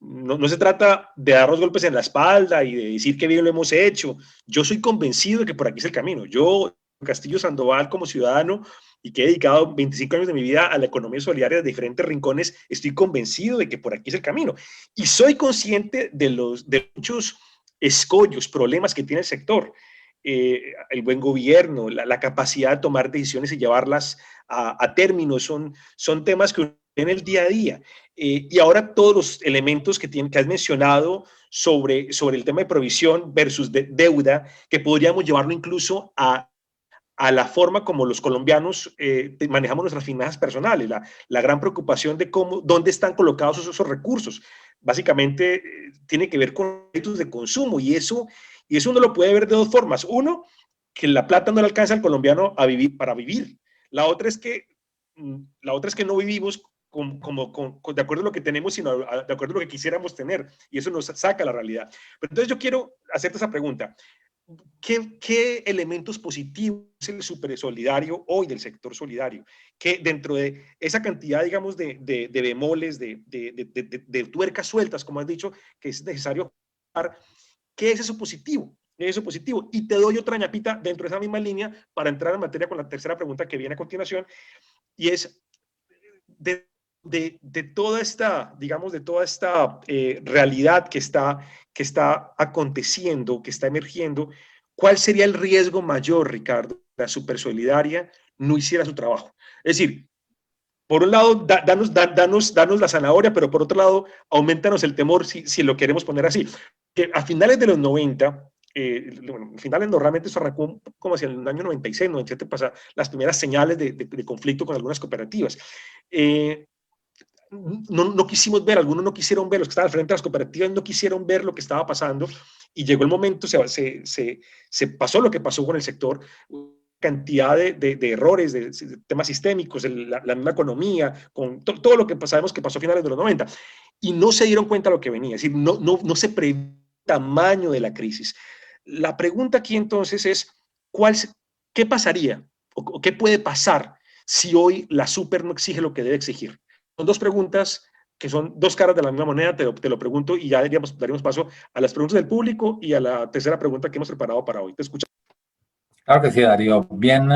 No se trata de darnos golpes en la espalda y de decir que bien lo hemos hecho. Yo soy convencido de que por aquí es el camino. Yo, Castillo Sandoval, como ciudadano y que he dedicado 25 años de mi vida a la economía solidaria de diferentes rincones, estoy convencido de que por aquí es el camino. Y soy consciente de muchos escollos, problemas que tiene el sector. El buen gobierno, la capacidad de tomar decisiones y llevarlas a término, son temas que en el día a día. Y ahora todos los elementos que has mencionado sobre el tema de provisión versus deuda, que podríamos llevarlo incluso a la forma como los colombianos manejamos nuestras finanzas personales, la gran preocupación de dónde están colocados esos recursos. Básicamente tiene que ver con hábitos de consumo y eso uno lo puede ver de dos formas. Uno, que la plata no le alcanza al colombiano para vivir. La otra es que no vivimos de acuerdo a lo que tenemos, sino de acuerdo a lo que quisiéramos tener. Y eso nos saca a la realidad. Pero entonces yo quiero hacerte esa pregunta. ¿Qué elementos positivos es el super solidario hoy del sector solidario? Que dentro de esa cantidad, digamos, de bemoles, de tuercas sueltas, como has dicho, que es necesario, ¿qué es eso positivo? Eso positivo. Y te doy otra ñapita dentro de esa misma línea para entrar en materia con la tercera pregunta que viene a continuación, y es de toda esta, digamos, de toda esta realidad que está aconteciendo, que está emergiendo, ¿cuál sería el riesgo mayor, Ricardo? La supersolidaria no hiciera su trabajo. Es decir, por un lado, danos la zanahoria, pero por otro lado, aumentanos el temor si lo queremos poner así. Que a finales de los 90, bueno, finales normalmente eso arrancó como hacia el año 96, 97, pasa las primeras señales de conflicto con algunas cooperativas. No quisimos ver, algunos no quisieron ver, los que estaban al frente de las cooperativas no quisieron ver lo que estaba pasando y llegó el momento, se pasó lo que pasó con el sector, cantidad de errores, de temas sistémicos, la misma economía, con todo lo que sabemos que pasó a finales de los 90 y no se dieron cuenta de lo que venía, es decir, no se previó el tamaño de la crisis. La pregunta aquí entonces es, ¿qué pasaría o qué puede pasar si hoy la super no exige lo que debe exigir? Son dos preguntas que son dos caras de la misma moneda, te lo pregunto y ya daríamos paso a las preguntas del público y a la tercera pregunta que hemos preparado para hoy. Te escucho. Claro que sí, Darío. Bien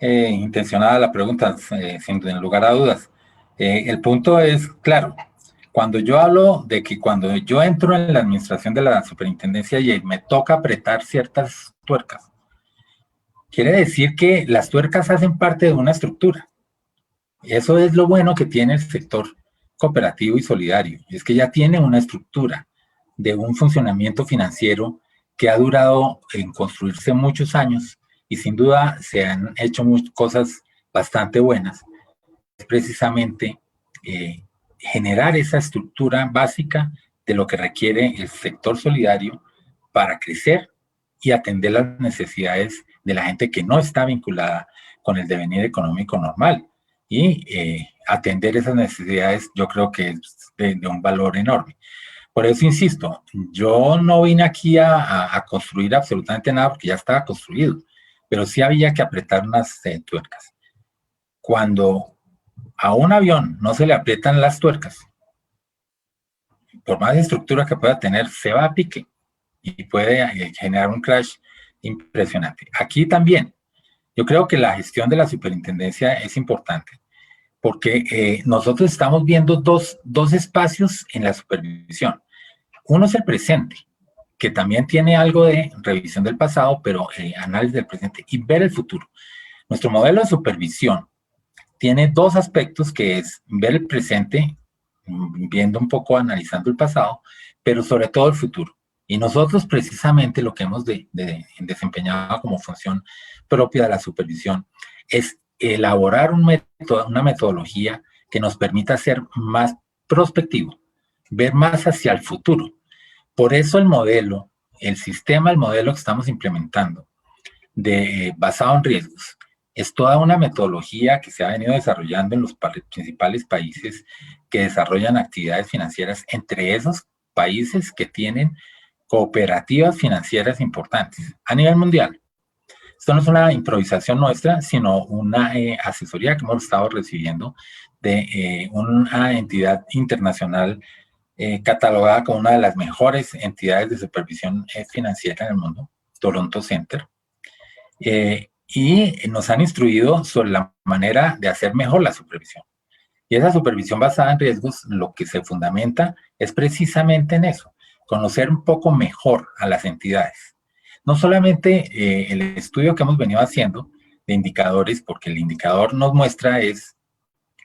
intencionada la pregunta, sin lugar a dudas. El punto es, claro, cuando yo hablo de que cuando yo entro en la administración de la superintendencia y me toca apretar ciertas tuercas, quiere decir que las tuercas hacen parte de una estructura. Eso es lo bueno que tiene el sector cooperativo y solidario, es que ya tiene una estructura de un funcionamiento financiero que ha durado en construirse muchos años y sin duda se han hecho cosas bastante buenas. Es precisamente generar esa estructura básica de lo que requiere el sector solidario para crecer y atender las necesidades de la gente que no está vinculada con el devenir económico normal. Y atender esas necesidades yo creo que es de un valor enorme. Por eso insisto, yo no vine aquí a construir absolutamente nada porque ya estaba construido, pero sí había que apretar unas tuercas. Cuando a un avión no se le aprietan las tuercas, por más estructura que pueda tener, se va a pique y puede generar un crash impresionante. Aquí también, yo creo que la gestión de la superintendencia es importante, porque nosotros estamos viendo dos espacios en la supervisión. Uno es el presente, que también tiene algo de revisión del pasado, pero análisis del presente y ver el futuro. Nuestro modelo de supervisión tiene dos aspectos, que es ver el presente, viendo un poco, analizando el pasado, pero sobre todo el futuro. Y nosotros precisamente lo que hemos desempeñado como función propia de la supervisión es elaborar una metodología que nos permita ser más prospectivo, ver más hacia el futuro. Por eso el modelo que estamos implementando, basado en riesgos, es toda una metodología que se ha venido desarrollando en los principales países que desarrollan actividades financieras, entre esos países que tienen cooperativas financieras importantes a nivel mundial. Esto no es una improvisación nuestra, sino una asesoría que hemos estado recibiendo de una entidad internacional catalogada como una de las mejores entidades de supervisión financiera en el mundo, Toronto Center. Y nos han instruido sobre la manera de hacer mejor la supervisión. Y esa supervisión basada en riesgos, lo que se fundamenta es precisamente en eso, conocer un poco mejor a las entidades. No solamente el estudio que hemos venido haciendo de indicadores, porque el indicador nos muestra es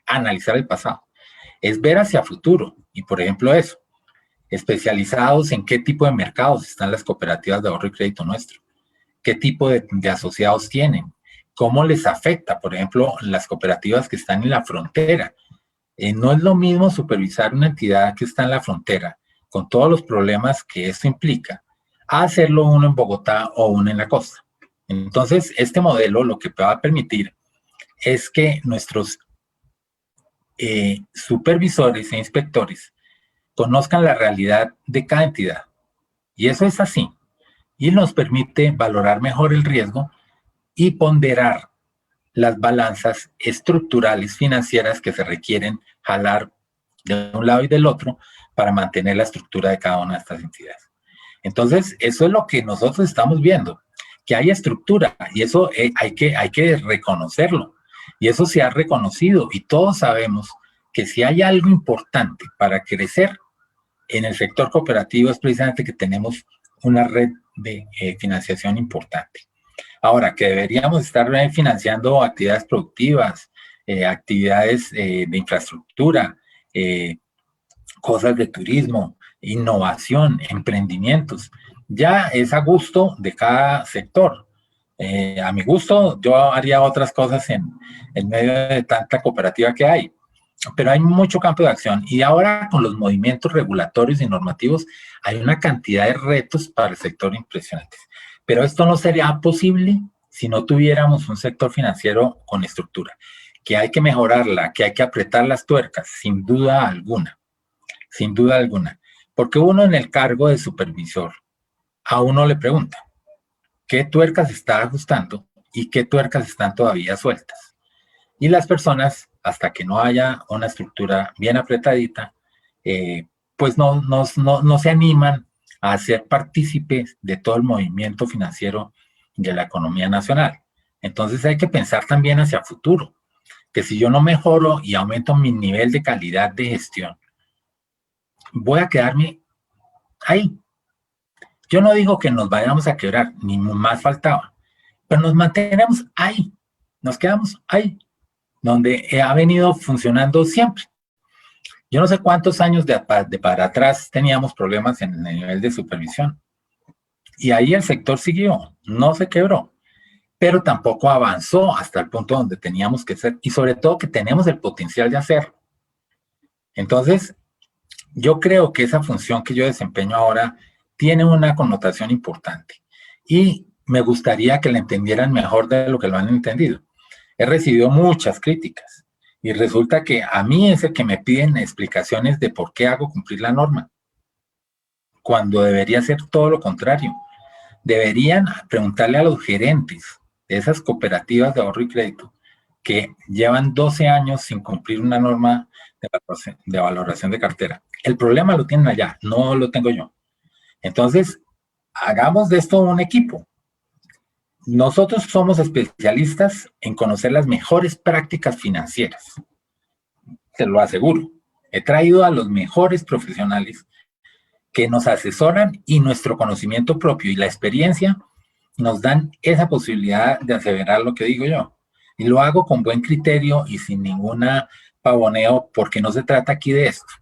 analizar el pasado, es ver hacia futuro. Y por ejemplo eso, especializados en qué tipo de mercados están las cooperativas de ahorro y crédito nuestro, qué tipo de asociados tienen, cómo les afecta, por ejemplo, las cooperativas que están en la frontera. No es lo mismo supervisar una entidad que está en la frontera, con todos los problemas que esto implica, a hacerlo uno en Bogotá o uno en la costa. Entonces, este modelo lo que va a permitir es que nuestros supervisores e inspectores conozcan la realidad de cada entidad. Y eso es así. Y nos permite valorar mejor el riesgo y ponderar las balanzas estructurales financieras que se requieren jalar de un lado y del otro para mantener la estructura de cada una de estas entidades. Entonces, eso es lo que nosotros estamos viendo, que hay estructura, y eso hay que reconocerlo. Y eso se ha reconocido, y todos sabemos que si hay algo importante para crecer en el sector cooperativo es precisamente que tenemos una red de financiación importante. Ahora, que deberíamos estar financiando actividades productivas, actividades de infraestructura, cosas de turismo, innovación, emprendimientos, ya es a gusto de cada sector. A mi gusto, yo haría otras cosas en medio de tanta cooperativa que hay. Pero hay mucho campo de acción y ahora con los movimientos regulatorios y normativos hay una cantidad de retos para el sector impresionantes. Pero esto no sería posible si no tuviéramos un sector financiero con estructura, que hay que mejorarla, que hay que apretar las tuercas, sin duda alguna, porque uno en el cargo de supervisor, a uno le pregunta, ¿qué tuercas está ajustando y qué tuercas están todavía sueltas? Y las personas, hasta que no haya una estructura bien apretadita, pues no se animan a ser partícipes de todo el movimiento financiero de la economía nacional. Entonces hay que pensar también hacia el futuro, que si yo no mejoro y aumento mi nivel de calidad de gestión, voy a quedarme ahí. Yo no digo que nos vayamos a quebrar, ni más faltaba, pero nos mantenemos ahí, nos quedamos ahí, donde ha venido funcionando siempre. Yo no sé cuántos años de para atrás teníamos problemas en el nivel de supervisión. Y ahí el sector siguió, no se quebró, pero tampoco avanzó hasta el punto donde teníamos que ser, y sobre todo que tenemos el potencial de hacerlo. Entonces, yo creo que esa función que yo desempeño ahora tiene una connotación importante y me gustaría que la entendieran mejor de lo que lo han entendido. He recibido muchas críticas y resulta que a mí es el que me piden explicaciones de por qué hago cumplir la norma, cuando debería ser todo lo contrario. Deberían preguntarle a los gerentes de esas cooperativas de ahorro y crédito que llevan 12 años sin cumplir una norma de valoración de cartera. El problema lo tienen allá, no lo tengo yo. Entonces, hagamos de esto un equipo nosotros somos especialistas en conocer las mejores prácticas financieras, se lo aseguro. He traído a los mejores profesionales que nos asesoran y nuestro conocimiento propio y la experiencia nos dan esa posibilidad de aseverar lo que digo yo. Y lo hago con buen criterio y sin ninguna pavoneo, porque no se trata aquí de esto.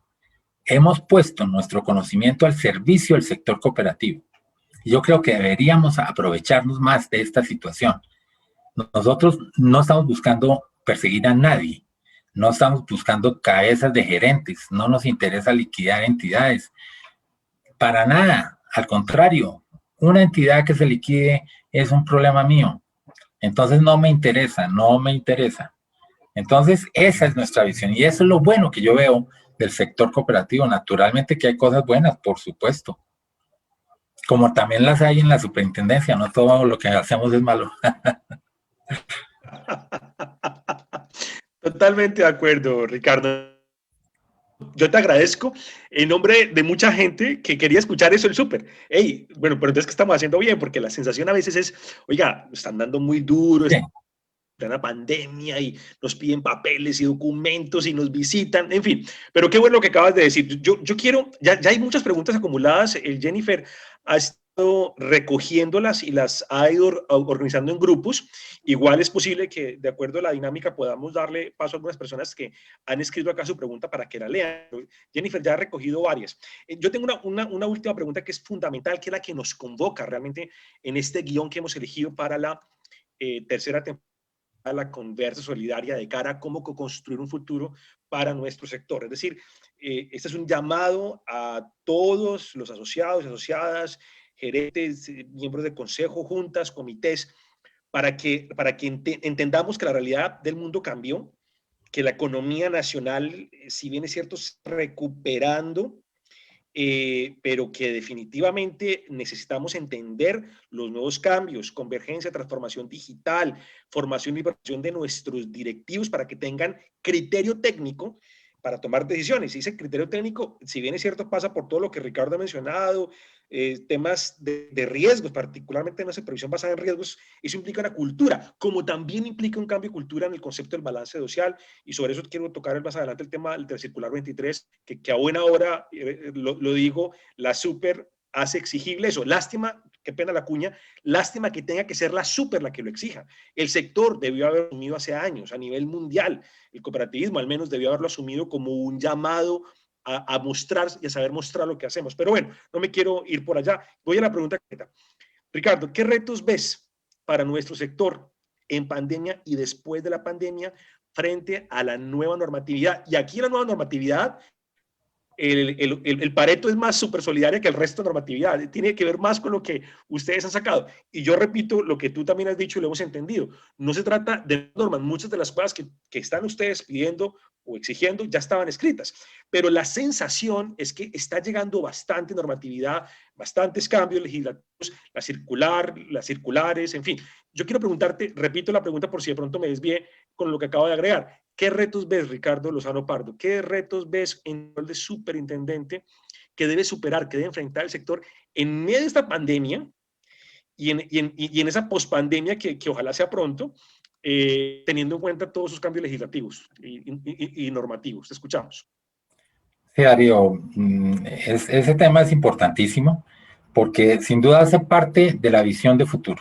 Hemos puesto nuestro conocimiento al servicio del sector cooperativo. Yo creo que deberíamos aprovecharnos más de esta situación. Nosotros no estamos buscando perseguir a nadie, no estamos buscando cabezas de gerentes, no nos interesa liquidar entidades, para nada, al contrario, una entidad que se liquide es un problema mío, entonces no me interesa, no me interesa. Entonces esa es nuestra visión y eso es lo bueno que yo veo del sector cooperativo. Naturalmente que hay cosas buenas, por supuesto, como también las hay en la superintendencia, no todo lo que hacemos es malo. Totalmente de acuerdo, Ricardo. Yo te agradezco en nombre de mucha gente que quería escuchar eso el súper. Hey, bueno, pero entonces, ¿qué estamos haciendo bien? Porque la sensación a veces es, oiga, están dando muy duro, Sí. está una pandemia y nos piden papeles y documentos y nos visitan, en fin. Pero qué bueno lo que acabas de decir. Yo quiero, ya hay muchas preguntas acumuladas. Jennifer ha estado recogiéndolas y las ha ido organizando en grupos. Igual es posible que, de acuerdo a la dinámica, podamos darle paso a algunas personas que han escrito acá su pregunta para que la lean. Jennifer ya ha recogido varias. Yo tengo una última pregunta que es fundamental, que es la que nos convoca realmente en este guión que hemos elegido para la tercera temporada, la conversa solidaria de cara a cómo construir un futuro para nuestro sector. Es decir, este es un llamado a todos los asociados y asociadas, gerentes, miembros de consejo, juntas, comités, para que entendamos que la realidad del mundo cambió, que la economía nacional, si bien es cierto, está recuperando, pero que definitivamente necesitamos entender los nuevos cambios, convergencia, transformación digital, formación y preparación de nuestros directivos para que tengan criterio técnico para tomar decisiones. Y ese criterio técnico, si bien es cierto, pasa por todo lo que Ricardo ha mencionado, temas de riesgos, particularmente en una supervisión basada en riesgos, eso implica una cultura, como también implica un cambio de cultura en el concepto del balance social, y sobre eso quiero tocar más adelante el tema del circular 23, que a buena hora, lo digo, la super hace exigible eso. Lástima, qué pena la cuña, lástima que tenga que ser la super la que lo exija. El sector debió haber asumido hace años a nivel mundial, el cooperativismo al menos debió haberlo asumido como un llamado a mostrar y a saber mostrar lo que hacemos. Pero bueno, no me quiero ir por allá. Voy a la pregunta. Ricardo, ¿qué retos ves para nuestro sector en pandemia y después de la pandemia frente a la nueva normatividad? Y aquí la nueva normatividad, el Pareto es más súper solidaria que el resto de normatividad. Tiene que ver más con lo que ustedes han sacado. Y yo repito lo que tú también has dicho y lo hemos entendido. No se trata de normas. Muchas de las cosas que están ustedes pidiendo o exigiendo ya estaban escritas. Pero la sensación es que está llegando bastante normatividad, bastantes cambios legislativos, las circulares, en fin. Yo quiero preguntarte, repito la pregunta por si de pronto me desvié con lo que acabo de agregar. ¿Qué retos ves, Ricardo Lozano Pardo? ¿Qué retos ves en el rol de superintendente que debe superar, que debe enfrentar el sector en medio de esta pandemia y en esa pospandemia que ojalá sea pronto, teniendo en cuenta todos esos cambios legislativos y normativos? Te escuchamos. Sí, Darío, ese tema es importantísimo porque sin duda hace parte de la visión de futuro.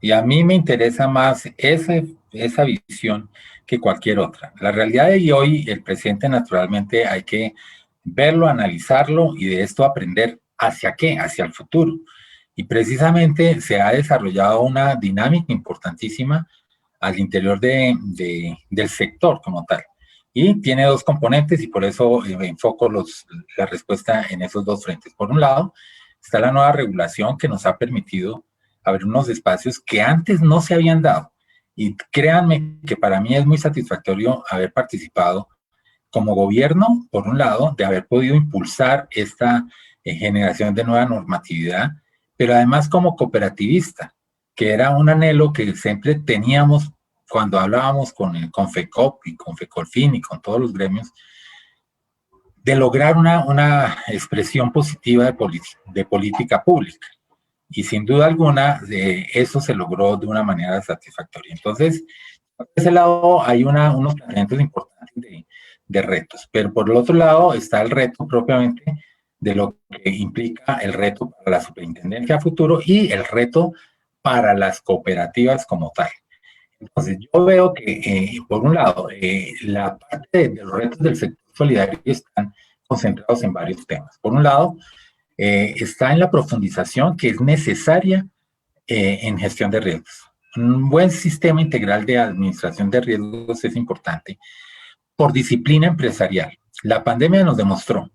Y a mí me interesa más esa visión que cualquier otra. La realidad de hoy, el presidente naturalmente hay que verlo, analizarlo y de esto aprender hacia qué, hacia el futuro. Y precisamente se ha desarrollado una dinámica importantísima al interior del sector como tal. Y tiene dos componentes y por eso enfoco la respuesta en esos dos frentes. Por un lado, está la nueva regulación que nos ha permitido abrir unos espacios que antes no se habían dado. Y créanme que para mí es muy satisfactorio haber participado como gobierno, por un lado, de haber podido impulsar esta generación de nueva normatividad, pero además como cooperativista, que era un anhelo que siempre teníamos cuando hablábamos con FECOP y con FECOLFIN y con todos los gremios, de lograr una expresión positiva de política pública. Y sin duda alguna, eso se logró de una manera satisfactoria. Entonces, por ese lado hay unos planteamientos importantes de retos, pero por el otro lado está el reto propiamente de lo que implica el reto para la superintendencia a futuro y el reto para las cooperativas como tal. Entonces, yo veo que, por un lado, la parte de los retos del sector solidario están concentrados en varios temas. Por un lado, está en la profundización que es necesaria en gestión de riesgos. Un buen sistema integral de administración de riesgos es importante por disciplina empresarial. La pandemia nos demostró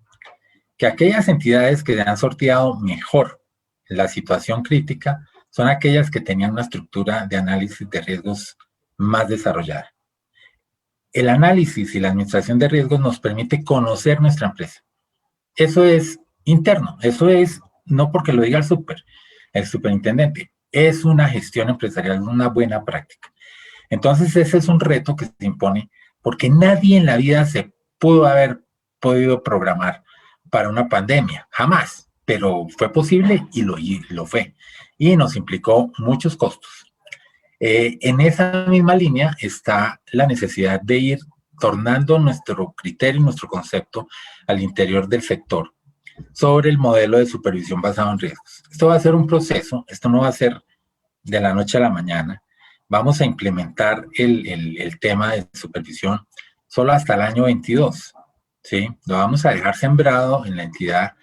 que aquellas entidades que han sorteado mejor la situación crítica son aquellas que tenían una estructura de análisis de riesgos más desarrollada. El análisis y la administración de riesgos nos permite conocer nuestra empresa. Eso es interno, eso es, no porque lo diga el superintendente, es una gestión empresarial, una buena práctica. Entonces ese es un reto que se impone porque nadie en la vida se pudo haber podido programar para una pandemia, jamás, pero fue posible y lo fue. Y nos implicó muchos costos. En esa misma línea está la necesidad de ir tornando nuestro criterio y nuestro concepto al interior del sector sobre el modelo de supervisión basado en riesgos. Esto va a ser un proceso, esto no va a ser de la noche a la mañana. Vamos a implementar el tema de supervisión solo hasta el año 22, ¿sí? Lo vamos a dejar sembrado en la entidad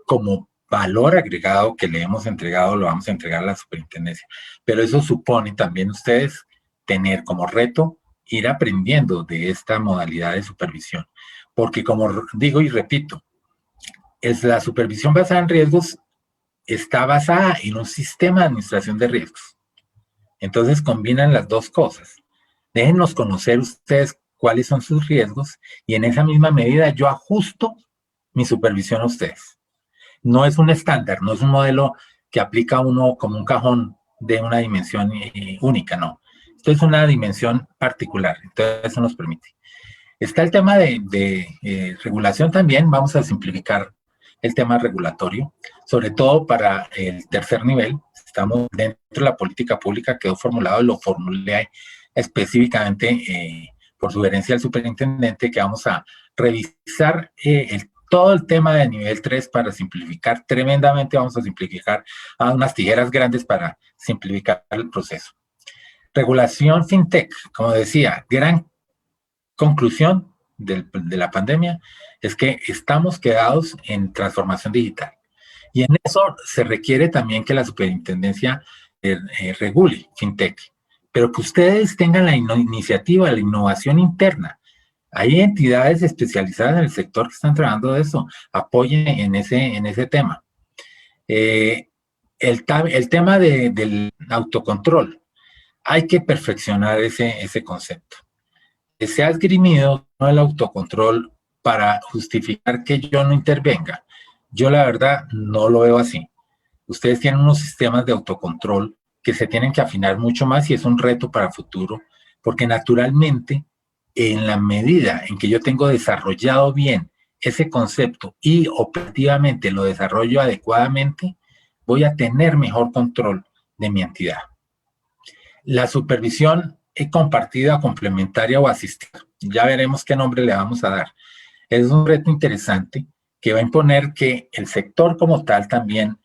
como valor agregado que le hemos entregado, lo vamos a entregar a la superintendencia. Pero eso supone también ustedes tener como reto ir aprendiendo de esta modalidad de supervisión. Porque como digo y repito, la supervisión basada en riesgos está basada en un sistema de administración de riesgos. Entonces combinan las dos cosas. Déjennos conocer ustedes cuáles son sus riesgos y en esa misma medida yo ajusto mi supervisión a ustedes. No es un estándar, no es un modelo que aplica uno como un cajón de una dimensión única, no. Esto es una dimensión particular, entonces eso nos permite. Está el tema de regulación también, vamos a simplificar el tema regulatorio, sobre todo para el tercer nivel. Estamos dentro de la política pública, quedó formulado, lo formulé específicamente por sugerencia del superintendente, que vamos a revisar todo el tema de nivel 3 para simplificar tremendamente, vamos a simplificar a unas tijeras grandes para simplificar el proceso. Regulación fintech, como decía, gran conclusión de la pandemia es que estamos quedados en transformación digital. Y en eso se requiere también que la superintendencia regule fintech, pero que ustedes tengan la iniciativa, la innovación interna. Hay entidades especializadas en el sector que están trabajando de eso, apoyen en ese tema. El tema del autocontrol, hay que perfeccionar ese concepto. Se ha esgrimido el autocontrol para justificar que yo no intervenga. Yo la verdad no lo veo así. Ustedes tienen unos sistemas de autocontrol que se tienen que afinar mucho más y es un reto para el futuro, porque naturalmente, en la medida en que yo tengo desarrollado bien ese concepto y operativamente lo desarrollo adecuadamente, voy a tener mejor control de mi entidad. La supervisión compartida, complementaria o asistida, ya veremos qué nombre le vamos a dar. Es un reto interesante que va a imponer que el sector como tal también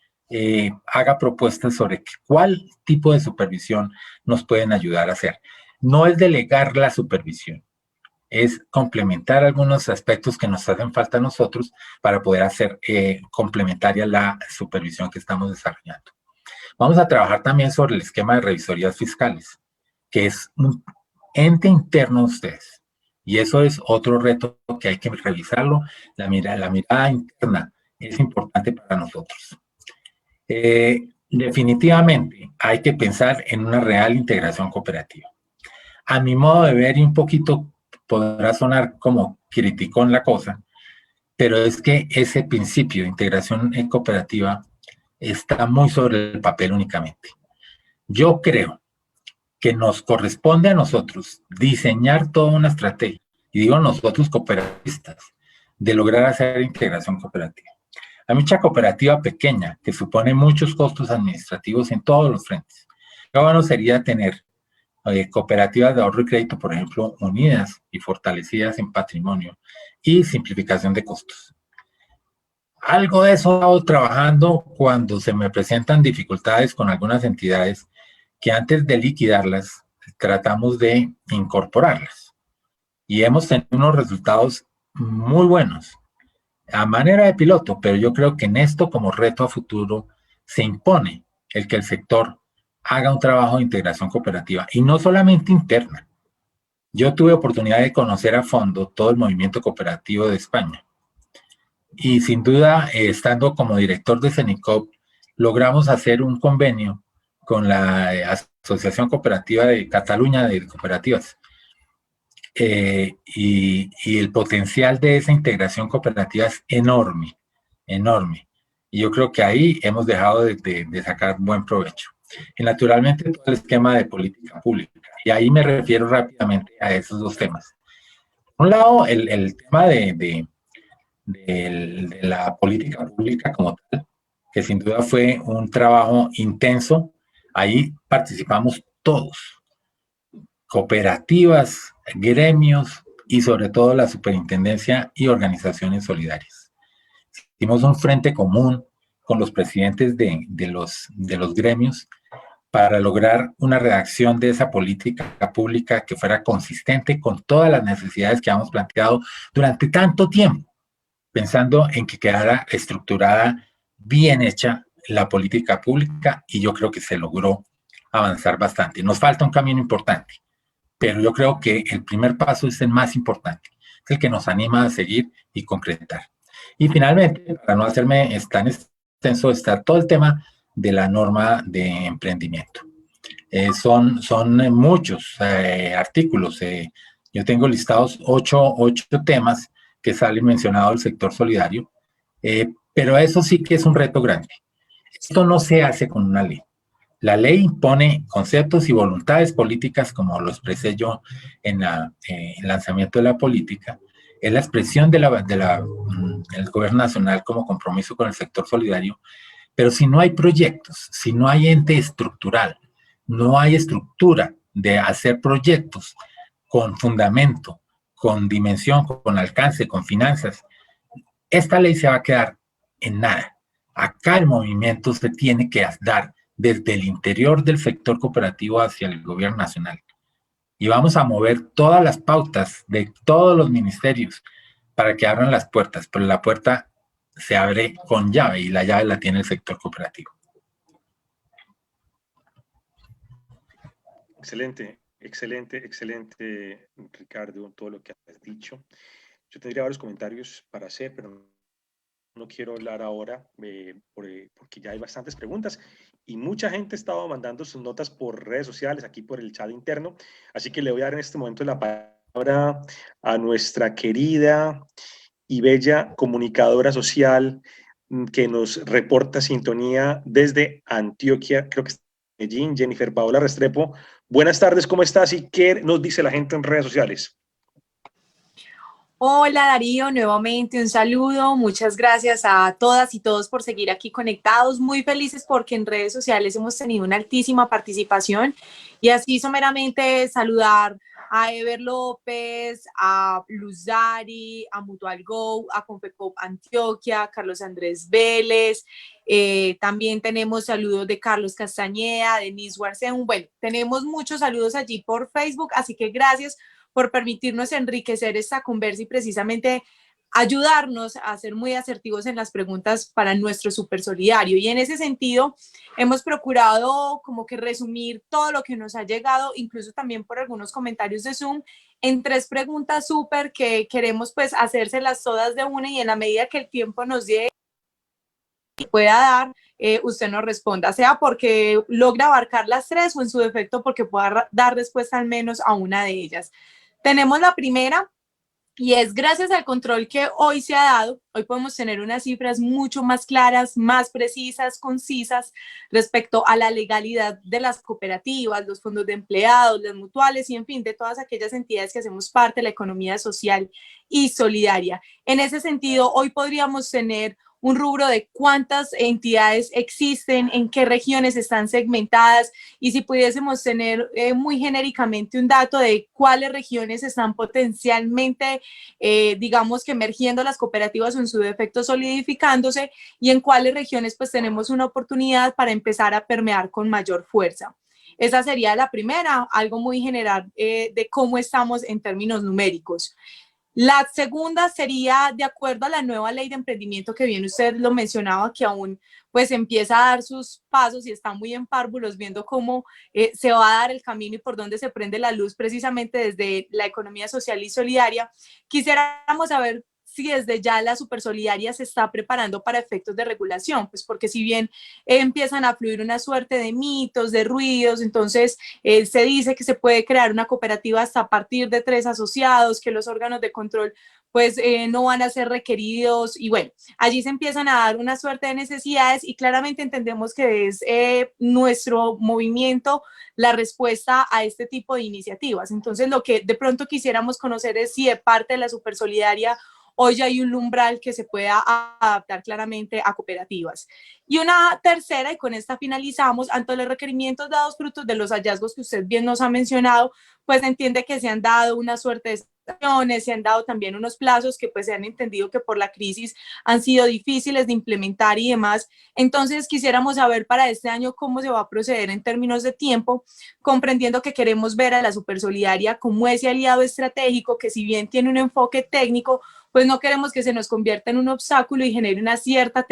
haga propuestas sobre cuál tipo de supervisión nos pueden ayudar a hacer. No es delegar la supervisión, es complementar algunos aspectos que nos hacen falta a nosotros para poder hacer complementaria la supervisión que estamos desarrollando. Vamos a trabajar también sobre el esquema de revisorías fiscales, que es un ente interno de ustedes. Y eso es otro reto que hay que revisarlo. La mirada interna es importante para nosotros. Definitivamente hay que pensar en una real integración cooperativa. A mi modo de ver, y un poquito podrá sonar como criticón la cosa, pero es que ese principio de integración cooperativa está muy sobre el papel únicamente. Yo creo que nos corresponde a nosotros diseñar toda una estrategia, y digo nosotros cooperativistas, de lograr hacer integración cooperativa. Hay mucha cooperativa pequeña que supone muchos costos administrativos en todos los frentes. Lo bueno sería tener cooperativas de ahorro y crédito, por ejemplo, unidas y fortalecidas en patrimonio y simplificación de costos. Algo de eso he estado trabajando cuando se me presentan dificultades con algunas entidades que antes de liquidarlas tratamos de incorporarlas y hemos tenido unos resultados muy buenos a manera de piloto, pero yo creo que en esto como reto a futuro se impone el que el sector haga un trabajo de integración cooperativa y no solamente interna. Yo tuve oportunidad de conocer a fondo todo el movimiento cooperativo de España y sin duda, estando como director de CENICOP, logramos hacer un convenio con la Asociación Cooperativa de Cataluña de Cooperativas. Y el potencial de esa integración cooperativa es enorme, enorme. Y yo creo que ahí hemos dejado de sacar buen provecho. Y naturalmente todo el esquema de política pública. Y ahí me refiero rápidamente a esos dos temas. Por un lado, el tema de la política pública como tal, que sin duda fue un trabajo intenso. Ahí participamos todos, cooperativas, gremios y sobre todo la superintendencia y organizaciones solidarias. Hicimos un frente común con los presidentes de los gremios para lograr una redacción de esa política pública que fuera consistente con todas las necesidades que hemos planteado durante tanto tiempo, pensando en que quedara estructurada, bien hecha la política pública, y yo creo que se logró avanzar bastante. Nos falta un camino importante, pero yo creo que el primer paso es el más importante, es el que nos anima a seguir y concretar. Y finalmente, para no hacerme tan extenso, está todo el tema de la norma de emprendimiento. Son muchos artículos. Yo tengo listados ocho temas que salen mencionados el sector solidario, pero eso sí que es un reto grande. Esto no se hace con una ley. La ley impone conceptos y voluntades políticas, como lo expresé yo en el lanzamiento de la política, es la expresión del gobierno nacional como compromiso con el sector solidario, pero si no hay proyectos, si no hay ente estructural, no hay estructura de hacer proyectos con fundamento, con dimensión, con alcance, con finanzas, esta ley se va a quedar en nada. Acá el movimiento se tiene que dar desde el interior del sector cooperativo hacia el gobierno nacional. Y vamos a mover todas las pautas de todos los ministerios para que abran las puertas, pero la puerta se abre con llave y la llave la tiene el sector cooperativo. Excelente, excelente, excelente, Ricardo, todo lo que has dicho. Yo tendría varios comentarios para hacer, pero no quiero hablar ahora porque ya hay bastantes preguntas y mucha gente estaba mandando sus notas por redes sociales, aquí por el chat interno, así que le voy a dar en este momento la palabra a nuestra querida y bella comunicadora social que nos reporta sintonía desde Antioquia, creo que es Medellín, Jennifer Paola Restrepo. Buenas tardes, ¿cómo estás? ¿Y qué nos dice la gente en redes sociales? Hola Darío, nuevamente un saludo, muchas gracias a todas y todos por seguir aquí conectados, muy felices porque en redes sociales hemos tenido una altísima participación y así someramente saludar a Ever López, a Luzari, a Mutual Go, a Confecop Antioquia, a Carlos Andrés Vélez, también tenemos saludos de Carlos Castañeda, de Denise Warcén, bueno, tenemos muchos saludos allí por Facebook, así que gracias por permitirnos enriquecer esta conversa y precisamente ayudarnos a ser muy asertivos en las preguntas para nuestro super solidario. Y en ese sentido, hemos procurado como que resumir todo lo que nos ha llegado, incluso también por algunos comentarios de Zoom, en 3 preguntas súper que queremos pues hacérselas todas de una y en la medida que el tiempo nos dé y pueda dar, usted nos responda, sea porque logra abarcar las 3 o en su defecto porque pueda dar respuesta al menos a una de ellas. Tenemos la primera y es gracias al control que hoy se ha dado, hoy podemos tener unas cifras mucho más claras, más precisas, concisas respecto a la legalidad de las cooperativas, los fondos de empleados, las mutuales y en fin, de todas aquellas entidades que hacemos parte de la economía social y solidaria. En ese sentido, hoy podríamos tener un rubro de cuántas entidades existen, en qué regiones están segmentadas, y si pudiésemos tener muy genéricamente un dato de cuáles regiones están potencialmente, digamos que emergiendo las cooperativas o en su defecto solidificándose, y en cuáles regiones pues tenemos una oportunidad para empezar a permear con mayor fuerza. Esa sería la primera, algo muy general de cómo estamos en términos numéricos. La segunda sería, de acuerdo a la nueva ley de emprendimiento, que bien usted lo mencionaba, que aún pues empieza a dar sus pasos y está muy en párvulos viendo cómo se va a dar el camino y por dónde se prende la luz precisamente desde la economía social y solidaria. Quisiéramos saber si desde ya la Supersolidaria se está preparando para efectos de regulación, pues porque si bien empiezan a fluir una suerte de mitos, de ruidos, entonces se dice que se puede crear una cooperativa hasta a partir de 3 asociados, que los órganos de control pues no van a ser requeridos, y bueno, allí se empiezan a dar una suerte de necesidades y claramente entendemos que es nuestro movimiento la respuesta a este tipo de iniciativas. Entonces lo que de pronto quisiéramos conocer es si de parte de la Supersolidaria hoy ya hay un umbral que se pueda adaptar claramente a cooperativas. Y una tercera, y con esta finalizamos, ante los requerimientos dados frutos de los hallazgos que usted bien nos ha mencionado, pues entiende que se han dado una suerte de sanciones, se han dado también unos plazos que pues se han entendido que por la crisis han sido difíciles de implementar y demás. Entonces quisiéramos saber para este año cómo se va a proceder en términos de tiempo, comprendiendo que queremos ver a la Supersolidaria como ese aliado estratégico que, si bien tiene un enfoque técnico, pues no queremos que se nos convierta en un obstáculo y genere una cierta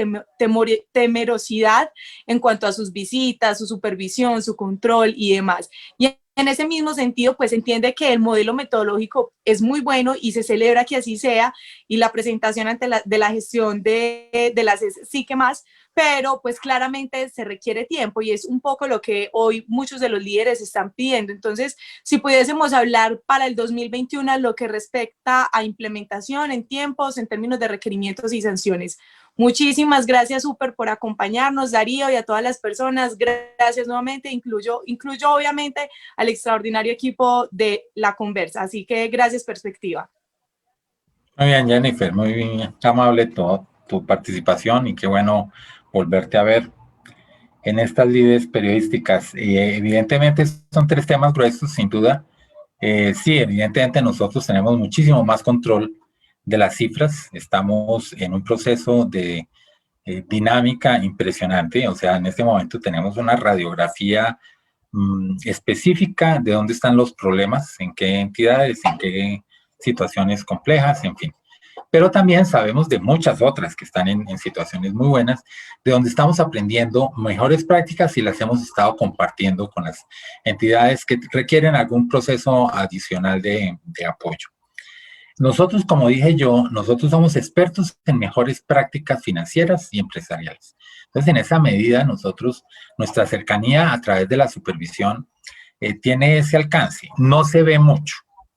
temerosidad en cuanto a sus visitas, su supervisión, su control y demás. Y en ese mismo sentido, pues entiende que el modelo metodológico es muy bueno y se celebra que así sea, y la presentación de la gestión de las sí que más, pero pues claramente se requiere tiempo y es un poco lo que hoy muchos de los líderes están pidiendo. Entonces, si pudiésemos hablar para el 2021 lo que respecta a implementación en tiempos, en términos de requerimientos y sanciones. Muchísimas gracias, Super, por acompañarnos, Darío, y a todas las personas. Gracias nuevamente, incluyo obviamente al extraordinario equipo de La Conversa. Así que gracias, Perspectiva. Muy bien, Jennifer, muy bien, amable toda tu participación y qué bueno volverte a ver en estas lides periodísticas. Evidentemente son 3 temas gruesos, sin duda. Sí, evidentemente nosotros tenemos muchísimo más control de las cifras. Estamos en un proceso de dinámica impresionante. O sea, en este momento tenemos una radiografía específica de dónde están los problemas, en qué entidades, en qué situaciones complejas, en fin. Pero también sabemos de muchas otras que están en situaciones muy buenas, de donde estamos aprendiendo mejores prácticas y las hemos estado compartiendo con las entidades que requieren algún proceso adicional de apoyo. Nosotros, como dije yo, nosotros somos expertos en mejores prácticas financieras y empresariales. Entonces, en esa medida, nuestra cercanía a través de la supervisión tiene ese alcance. No se ve mucho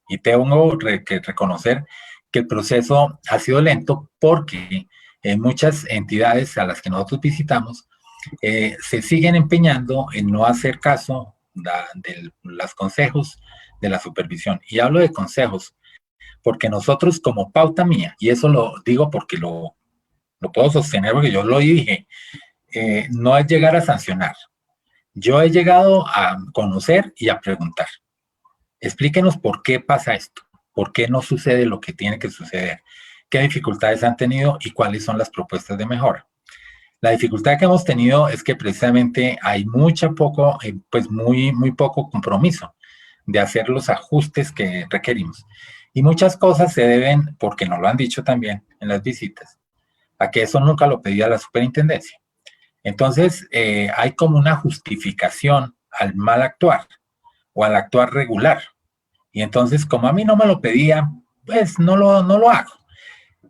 y tengo que reconocer que el proceso ha sido lento porque muchas entidades a las que nosotros visitamos se siguen empeñando en no hacer caso de los consejos de la supervisión. Y hablo de consejos porque nosotros, como pauta mía, y eso lo digo porque lo puedo sostener porque yo lo dije, no es llegar a sancionar. Yo he llegado a conocer y a preguntar. Explíquenos por qué pasa esto, por qué no sucede lo que tiene que suceder, qué dificultades han tenido y cuáles son las propuestas de mejora. La dificultad que hemos tenido es que precisamente hay muy poco compromiso de hacer los ajustes que requerimos. Y muchas cosas se deben, porque nos lo han dicho también en las visitas, a que eso nunca lo pedía la superintendencia. Entonces, hay como una justificación al mal actuar o al actuar regular. Y entonces, como a mí no me lo pedía, pues no lo hago.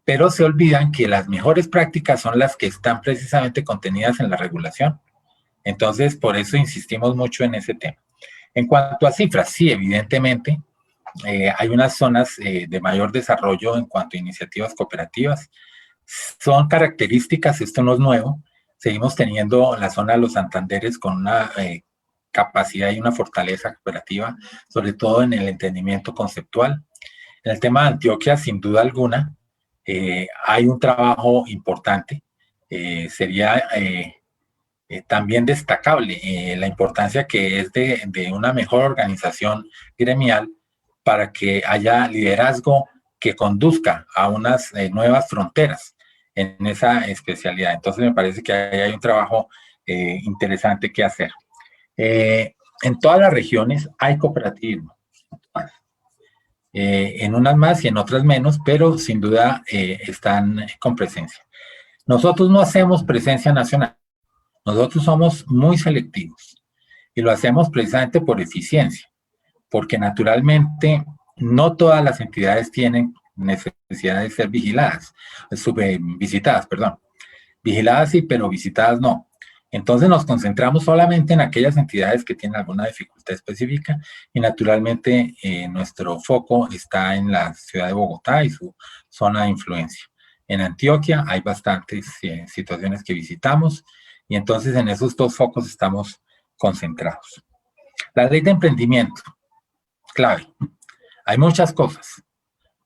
Pero se olvidan que las mejores prácticas son las que están precisamente contenidas en la regulación. Entonces, por eso insistimos mucho en ese tema. En cuanto a cifras, sí, evidentemente, hay unas zonas de mayor desarrollo en cuanto a iniciativas cooperativas. Son características, esto no es nuevo. Seguimos teniendo la zona de los Santanderes con una capacidad y una fortaleza cooperativa, sobre todo en el entendimiento conceptual. En el tema de Antioquia, sin duda alguna, hay un trabajo importante. sería también destacable la importancia que es de una mejor organización gremial para que haya liderazgo que conduzca a unas nuevas fronteras en esa especialidad. Entonces me parece que hay un trabajo interesante que hacer. En todas las regiones hay cooperativismo. En unas más y en otras menos, pero sin duda están con presencia. Nosotros no hacemos presencia nacional. Nosotros somos muy selectivos y lo hacemos precisamente por eficiencia, porque naturalmente no todas las entidades tienen necesidad de ser vigiladas, visitadas, perdón. Vigiladas sí, pero visitadas no. Entonces nos concentramos solamente en aquellas entidades que tienen alguna dificultad específica y naturalmente nuestro foco está en la ciudad de Bogotá y su zona de influencia. En Antioquia hay bastantes situaciones que visitamos y entonces en esos dos focos estamos concentrados. La ley de emprendimiento, clave. Hay muchas cosas.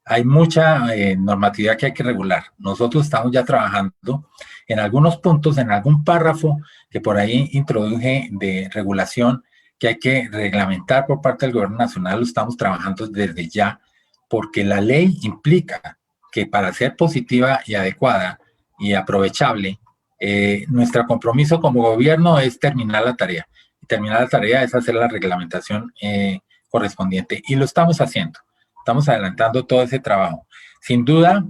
Hay mucha normatividad que hay que regular. Nosotros estamos ya trabajando en algunos puntos, en algún párrafo que por ahí introduje de regulación que hay que reglamentar por parte del gobierno nacional. Lo estamos trabajando desde ya, porque la ley implica que para ser positiva y adecuada y aprovechable, nuestro compromiso como gobierno es terminar la tarea. Y terminar la tarea es hacer la reglamentación correspondiente. Y lo estamos haciendo. Estamos adelantando todo ese trabajo. Sin duda,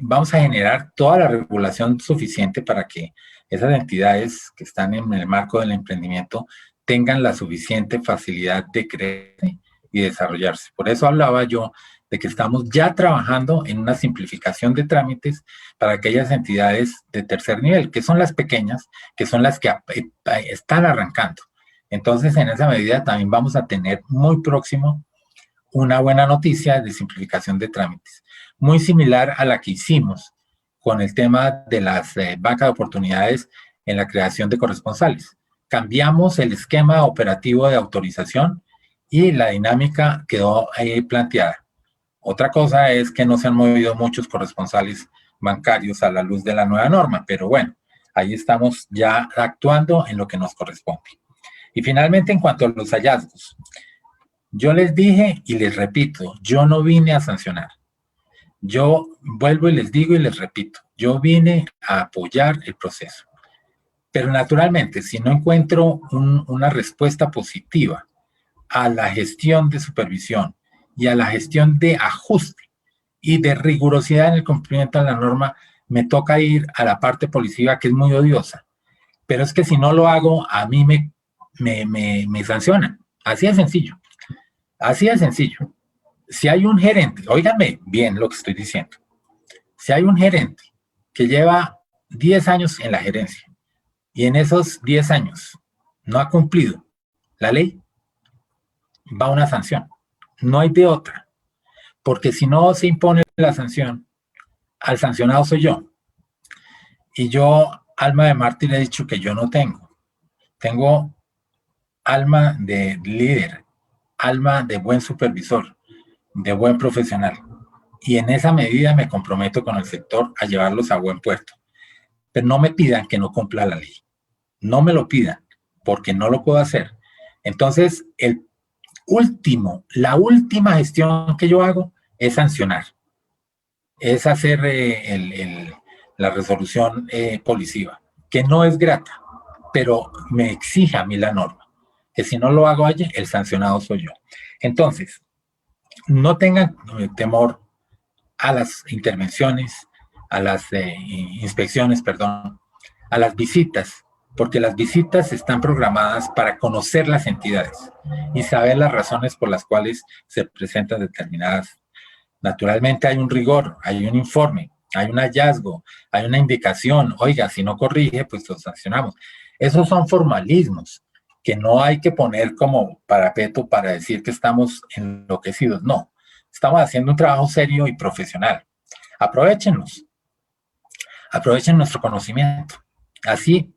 vamos a generar toda la regulación suficiente para que esas entidades que están en el marco del emprendimiento tengan la suficiente facilidad de crecer y desarrollarse. Por eso hablaba yo de que estamos ya trabajando en una simplificación de trámites para aquellas entidades de tercer nivel, que son las pequeñas, que son las que están arrancando. Entonces, en esa medida también vamos a tener muy próximo una buena noticia de simplificación de trámites, muy similar a la que hicimos con el tema de las bancas de oportunidades en la creación de corresponsales. Cambiamos el esquema operativo de autorización y la dinámica quedó ahí planteada. Otra cosa es que no se han movido muchos corresponsales bancarios a la luz de la nueva norma, pero bueno, ahí estamos ya actuando en lo que nos corresponde. Y finalmente, en cuanto a los hallazgos, yo les dije y les repito, yo no vine a sancionar. Yo vuelvo y les digo y les repito, yo vine a apoyar el proceso. Pero naturalmente, si no encuentro una respuesta positiva a la gestión de supervisión y a la gestión de ajuste y de rigurosidad en el cumplimiento de la norma, me toca ir a la parte policiva, que es muy odiosa. Pero es que si no lo hago, a mí me sancionan. Así de sencillo. Así de sencillo. Si hay un gerente, óiganme bien lo que estoy diciendo. Si hay un gerente que lleva 10 años en la gerencia y en esos 10 años no ha cumplido la ley, va una sanción. No hay de otra. Porque si no se impone la sanción, al sancionado soy yo. Y yo, alma de mártir, he dicho que yo no tengo. Tengo alma de líder, alma de buen supervisor, de buen profesional. Y en esa medida me comprometo con el sector a llevarlos a buen puerto. Pero no me pidan que no cumpla la ley. No me lo pidan, porque no lo puedo hacer. Entonces, la última gestión que yo hago es sancionar. Es hacer la resolución policiva, que no es grata, pero me exige a mí la norma. Que si no lo hago allí, el sancionado soy yo. Entonces, no tengan temor a las intervenciones, a las inspecciones, perdón, a las visitas, porque las visitas están programadas para conocer las entidades y saber las razones por las cuales se presentan determinadas. Naturalmente hay un rigor, hay un informe, hay un hallazgo, hay una indicación. Oiga, si no corrige, pues lo sancionamos. Esos son formalismos que no hay que poner como parapeto para decir que estamos enloquecidos. No, estamos haciendo un trabajo serio y profesional. Aprovéchennos. Aprovechen nuestro conocimiento. Así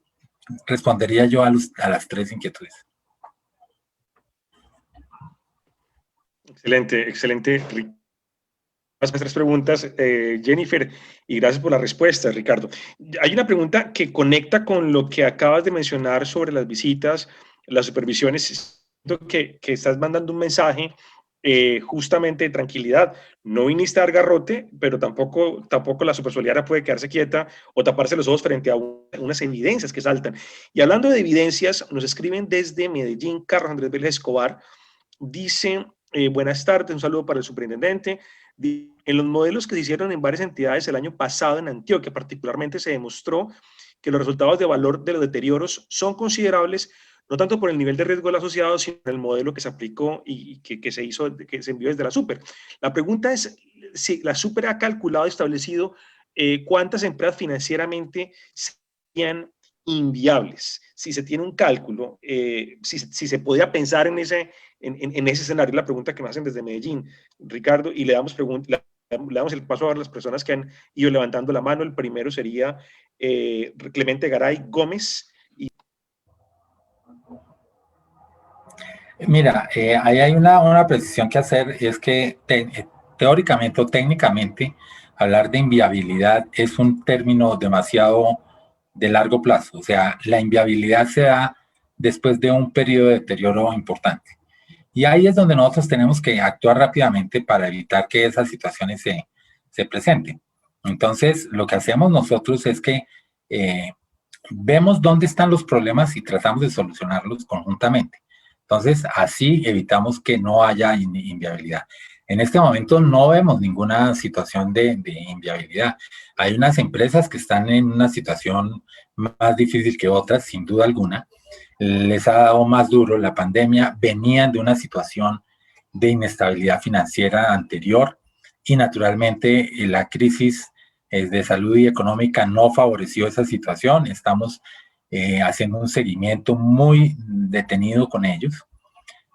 respondería yo a las tres inquietudes. Excelente, excelente. las tres preguntas, Jennifer, y gracias por la respuesta, Ricardo. Hay una pregunta que conecta con lo que acabas de mencionar sobre las visitas, las supervisiones. Siento que estás mandando un mensaje justamente de tranquilidad. No viniste a dar garrote, pero tampoco la supersolidaria puede quedarse quieta o taparse los ojos frente a unas evidencias que saltan. Y hablando de evidencias, nos escriben desde Medellín, Carlos Andrés Vélez Escobar, dice, buenas tardes, un saludo para el superintendente. En los modelos que se hicieron en varias entidades el año pasado en Antioquia, particularmente se demostró que los resultados de valor de los deterioros son considerables, no tanto por el nivel de riesgo del asociado, sino por el modelo que se aplicó y que se hizo, que se envió desde la Super. La pregunta es si la Super ha calculado y establecido cuántas empresas financieramente serían inviables. Si se tiene un cálculo, si se podía pensar en ese escenario, la pregunta que me hacen desde Medellín, Ricardo, y le damos el paso a las personas que han ido levantando la mano. El primero sería Clemente Garay Gómez. Mira, ahí hay una precisión que hacer, es que teóricamente o técnicamente hablar de inviabilidad es un término demasiado de largo plazo. O sea, la inviabilidad se da después de un periodo de deterioro importante. Y ahí es donde nosotros tenemos que actuar rápidamente para evitar que esas situaciones se presenten. Entonces, lo que hacemos nosotros es que vemos dónde están los problemas y tratamos de solucionarlos conjuntamente. Entonces, así evitamos que no haya inviabilidad. En este momento no vemos ninguna situación de inviabilidad. Hay unas empresas que están en una situación más difícil que otras, sin duda alguna. Les ha dado más duro la pandemia, venían de una situación de inestabilidad financiera anterior y naturalmente la crisis de salud y económica no favoreció esa situación. Estamos haciendo un seguimiento muy detenido con ellos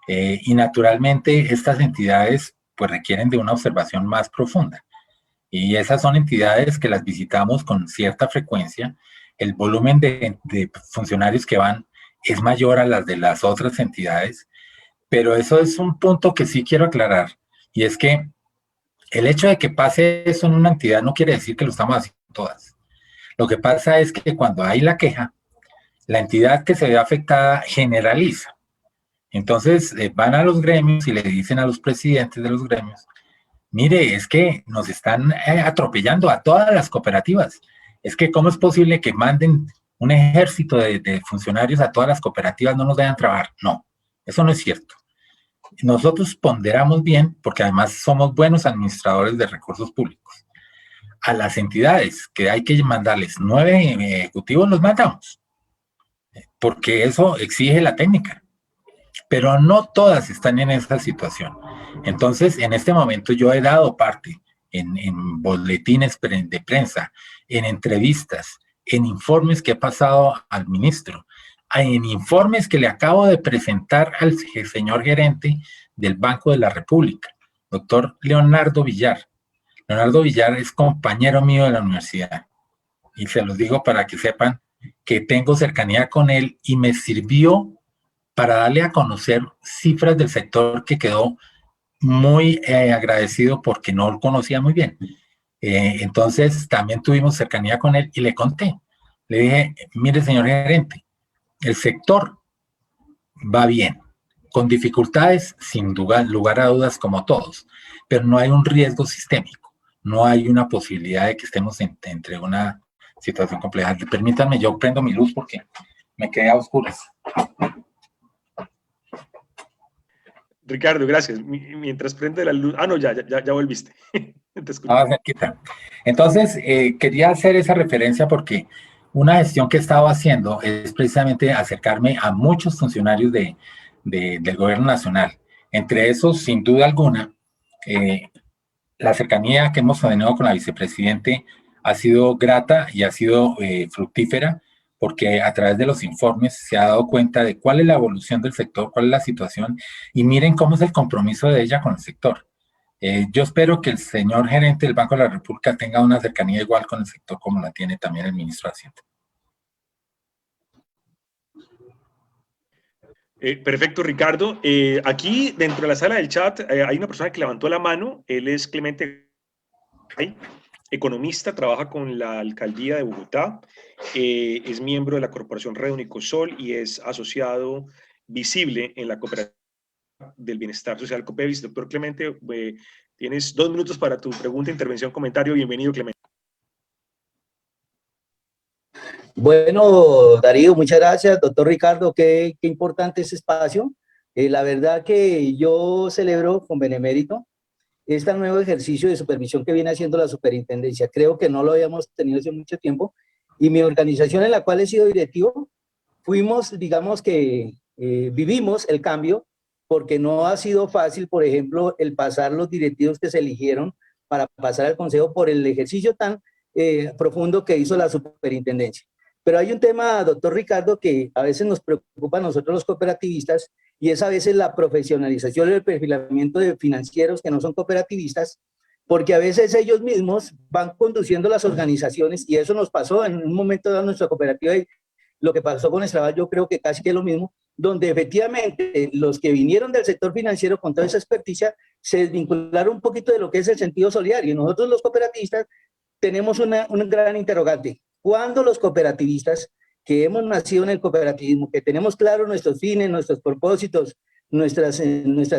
y naturalmente estas entidades pues requieren de una observación más profunda y esas son entidades que las visitamos con cierta frecuencia. El volumen de funcionarios que van es mayor a las de las otras entidades, pero eso es un punto que sí quiero aclarar, y es que el hecho de que pase eso en una entidad no quiere decir que lo estamos haciendo todas. Lo que pasa es que cuando hay la queja, la entidad que se ve afectada generaliza. Entonces van a los gremios y le dicen a los presidentes de los gremios, mire, es que nos están atropellando a todas las cooperativas. Es que cómo es posible que manden un ejército de funcionarios a todas las cooperativas, no nos dejan trabajar. No, eso no es cierto. Nosotros ponderamos bien, porque además somos buenos administradores de recursos públicos. A las entidades que hay que mandarles 9 ejecutivos, los mandamos, porque eso exige la técnica. Pero no todas están en esa situación. Entonces, en este momento yo he dado parte en boletines de prensa, en entrevistas, en informes que he pasado al ministro, en informes que le acabo de presentar al señor gerente del Banco de la República, doctor Leonardo Villar. Leonardo Villar es compañero mío de la universidad y se los digo para que sepan que tengo cercanía con él y me sirvió para darle a conocer cifras del sector que quedó muy agradecido porque no lo conocía muy bien. Entonces también tuvimos cercanía con él y le conté. Le dije, mire señor gerente, el sector va bien, con dificultades sin lugar a dudas como todos, pero no hay un riesgo sistémico, no hay una posibilidad de que estemos entre una situación compleja. Permítanme, yo prendo mi luz porque me quedé a oscuras. Ricardo, gracias. Mientras prende la luz. Ah, no, ya volviste. Te escucho. Entonces, quería hacer esa referencia porque una gestión que he estado haciendo es precisamente acercarme a muchos funcionarios del gobierno nacional. Entre esos, sin duda alguna, la cercanía que hemos tenido con la vicepresidente ha sido grata y ha sido fructífera porque a través de los informes se ha dado cuenta de cuál es la evolución del sector, cuál es la situación, y miren cómo es el compromiso de ella con el sector. Yo espero que el señor gerente del Banco de la República tenga una cercanía igual con el sector como la tiene también el ministro de Hacienda. Perfecto, Ricardo. Aquí dentro de la sala del chat hay una persona que levantó la mano. Él es Clemente economista, trabaja con la alcaldía de Bogotá, es miembro de la corporación Red Unicosol y es asociado visible en la cooperativa del bienestar social Copevis. Doctor Clemente, tienes 2 minutos para tu pregunta, intervención, comentario. Bienvenido, Clemente. Bueno, Darío, muchas gracias. Doctor Ricardo, qué importante ese espacio. La verdad que yo celebro con benemérito este nuevo ejercicio de supervisión que viene haciendo la superintendencia. Creo que no lo habíamos tenido hace mucho tiempo, y mi organización en la cual he sido directivo, fuimos, digamos que vivimos el cambio, porque no ha sido fácil, por ejemplo, el pasar los directivos que se eligieron para pasar al consejo por el ejercicio tan profundo que hizo la superintendencia. Pero hay un tema, doctor Ricardo, que a veces nos preocupa a nosotros los cooperativistas, y es a veces la profesionalización y el perfilamiento de financieros que no son cooperativistas, porque a veces ellos mismos van conduciendo las organizaciones, y eso nos pasó en un momento de nuestra cooperativa, y lo que pasó con Estrabal, yo creo que casi que es lo mismo, donde efectivamente los que vinieron del sector financiero con toda esa experticia se desvincularon un poquito de lo que es el sentido solidario. Y nosotros los cooperativistas tenemos un gran interrogante. ¿Cuándo los cooperativistas que hemos nacido en el cooperativismo, que tenemos claro nuestros fines, nuestros propósitos, nuestras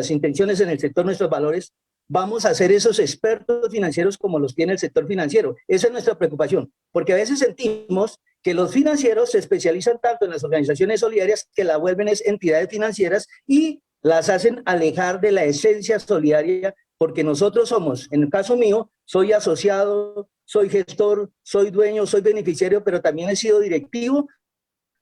intenciones en el sector, nuestros valores, vamos a ser esos expertos financieros como los tiene el sector financiero? Esa es nuestra preocupación, porque a veces sentimos que los financieros se especializan tanto en las organizaciones solidarias que la vuelven entidades financieras y las hacen alejar de la esencia solidaria, porque nosotros somos, en el caso mío, soy asociado, soy gestor, soy dueño, soy beneficiario, pero también he sido directivo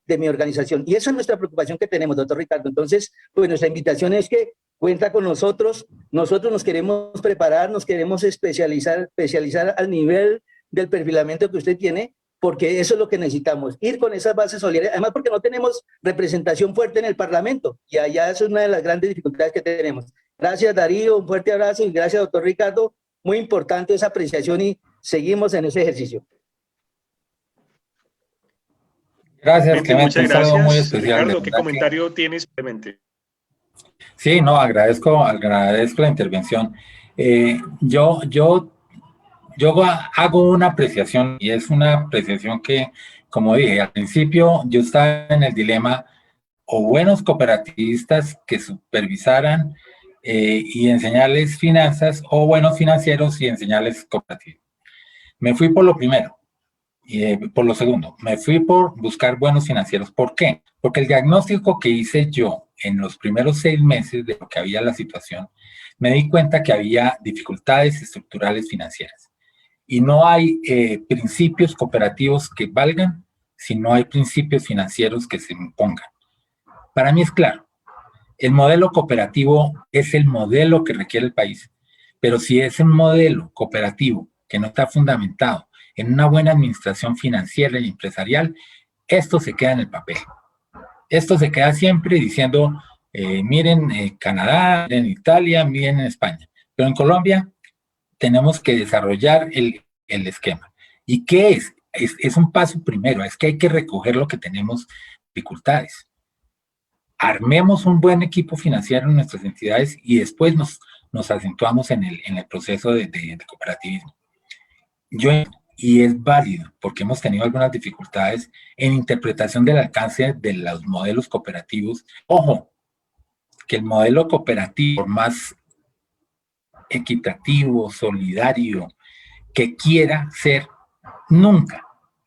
de mi organización. Y esa es nuestra preocupación que tenemos, doctor Ricardo. Entonces, pues nuestra invitación es que cuenta con nosotros. Nosotros nos queremos preparar, nos queremos especializar al nivel del perfilamiento que usted tiene, porque eso es lo que necesitamos, ir con esas bases solidarias, además porque no tenemos representación fuerte en el Parlamento, y allá es una de las grandes dificultades que tenemos. Gracias, Darío, un fuerte abrazo, y gracias, doctor Ricardo, muy importante esa apreciación, y seguimos en ese ejercicio. Gracias, Clemente. Muchas un saludo muy gracias. especial. Ricardo, ¿qué comentario tienes, Clemente? Sí, no, agradezco la intervención. Yo hago una apreciación, y es una apreciación que, como dije, al principio yo estaba en el dilema: o buenos cooperativistas que supervisaran y enseñarles finanzas, o buenos financieros y enseñarles cooperativismo. Me fui por lo primero, y por lo segundo, me fui por buscar buenos financieros. ¿Por qué? Porque el diagnóstico que hice yo en los primeros 6 meses de lo que había la situación, me di cuenta que había dificultades estructurales financieras. Y no hay principios cooperativos que valgan si no hay principios financieros que se impongan. Para mí es claro, el modelo cooperativo es el modelo que requiere el país, pero si es un modelo cooperativo que no está fundamentado en una buena administración financiera y empresarial, esto se queda en el papel. Esto se queda siempre diciendo, miren Canadá, miren Italia, miren España. Pero en Colombia tenemos que desarrollar el esquema. ¿Y qué es? Es un paso primero, es que hay que recoger lo que tenemos dificultades. Armemos un buen equipo financiero en nuestras entidades y después nos acentuamos en el proceso de cooperativismo. Y es válido, porque hemos tenido algunas dificultades en interpretación del alcance de los modelos cooperativos. Ojo, que el modelo cooperativo, por más equitativo, solidario, que quiera ser, nunca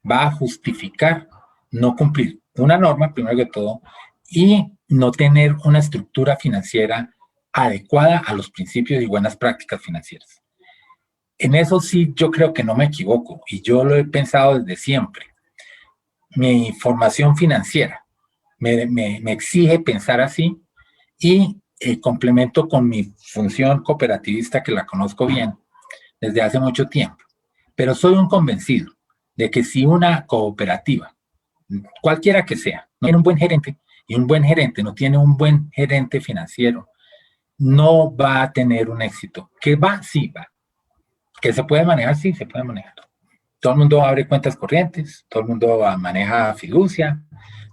va a justificar no cumplir una norma, primero que todo, y no tener una estructura financiera adecuada a los principios y buenas prácticas financieras. En eso sí, yo creo que no me equivoco, y yo lo he pensado desde siempre. Mi formación financiera me exige pensar así, y complemento con mi función cooperativista, que la conozco bien desde hace mucho tiempo. Pero soy un convencido de que si una cooperativa, cualquiera que sea, no tiene un buen gerente, y un buen gerente no tiene un buen gerente financiero, no va a tener un éxito. ¿Que va? Sí, va. ¿Que se puede manejar? Sí, se puede manejar. Todo el mundo abre cuentas corrientes, todo el mundo maneja fiducia,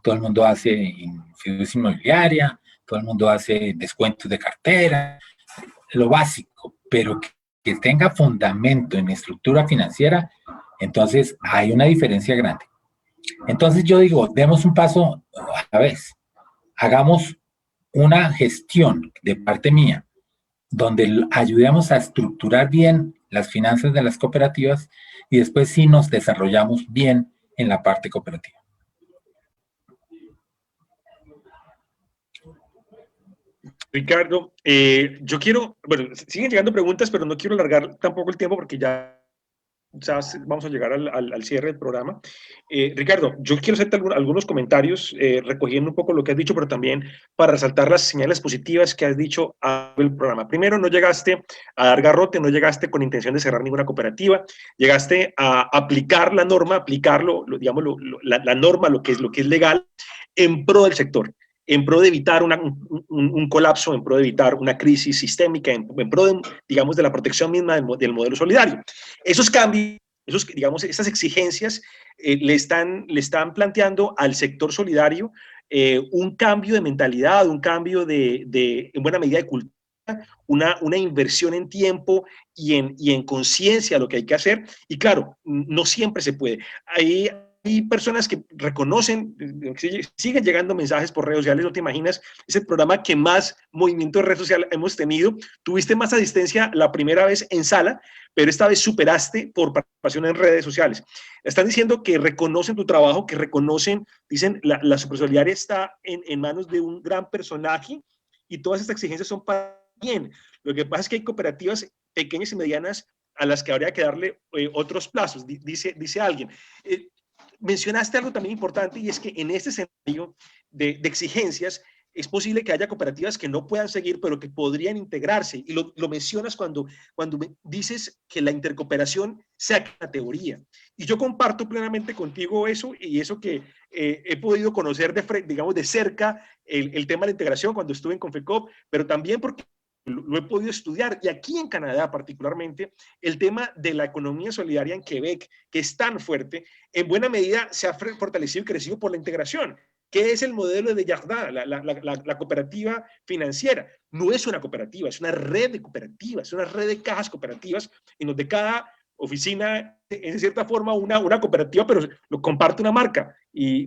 todo el mundo hace fiducia inmobiliaria, todo el mundo hace descuentos de cartera, lo básico, pero que tenga fundamento en estructura financiera, entonces hay una diferencia grande. Entonces yo digo, demos un paso a la vez. Hagamos una gestión de parte mía, donde ayudemos a estructurar bien las finanzas de las cooperativas y después sí nos desarrollamos bien en la parte cooperativa. Ricardo, yo quiero, bueno, siguen llegando preguntas, pero no quiero alargar tampoco el tiempo porque ya vamos a llegar al cierre del programa. Ricardo, yo quiero hacerte algunos comentarios recogiendo un poco lo que has dicho, pero también para resaltar las señales positivas que has dicho al programa. Primero, no llegaste a dar garrote, no llegaste con intención de cerrar ninguna cooperativa, llegaste a aplicar la norma, aplicarlo, digamos, la norma, lo que es legal, en pro del sector, en pro de evitar un colapso, en pro de evitar una crisis sistémica, en pro, digamos, de la protección misma del modelo solidario. Esos cambios, digamos, esas exigencias le están planteando al sector solidario un cambio de mentalidad, un cambio en buena medida de cultura, una inversión en tiempo y en conciencia de lo que hay que hacer. Y claro, no siempre se puede. Hay personas que reconocen, siguen llegando mensajes por redes sociales, no te imaginas, es el programa que más movimiento de red social hemos tenido. Tuviste más asistencia la primera vez en sala, pero esta vez superaste por participación en redes sociales. Están diciendo que reconocen tu trabajo, que reconocen, dicen, la Supersolidaria está en manos de un gran personaje y todas estas exigencias son para bien. Lo que pasa es que hay cooperativas pequeñas y medianas a las que habría que darle otros plazos, dice alguien. Mencionaste algo también importante y es que en este escenario de exigencias es posible que haya cooperativas que no puedan seguir, pero que podrían integrarse. Y lo mencionas cuando dices que la intercooperación sea categoría. Y yo comparto plenamente contigo eso y eso que he podido conocer digamos, de cerca el tema de la integración cuando estuve en Confecop, pero también porque lo he podido estudiar, y aquí en Canadá particularmente, el tema de la economía solidaria en Quebec, que es tan fuerte, en buena medida se ha fortalecido y crecido por la integración. ¿Qué es el modelo de Desjardins, la cooperativa financiera? No es una cooperativa, es una red de cooperativas, es una red de cajas cooperativas en donde cada oficina, en cierta forma, una cooperativa, pero lo comparte una marca,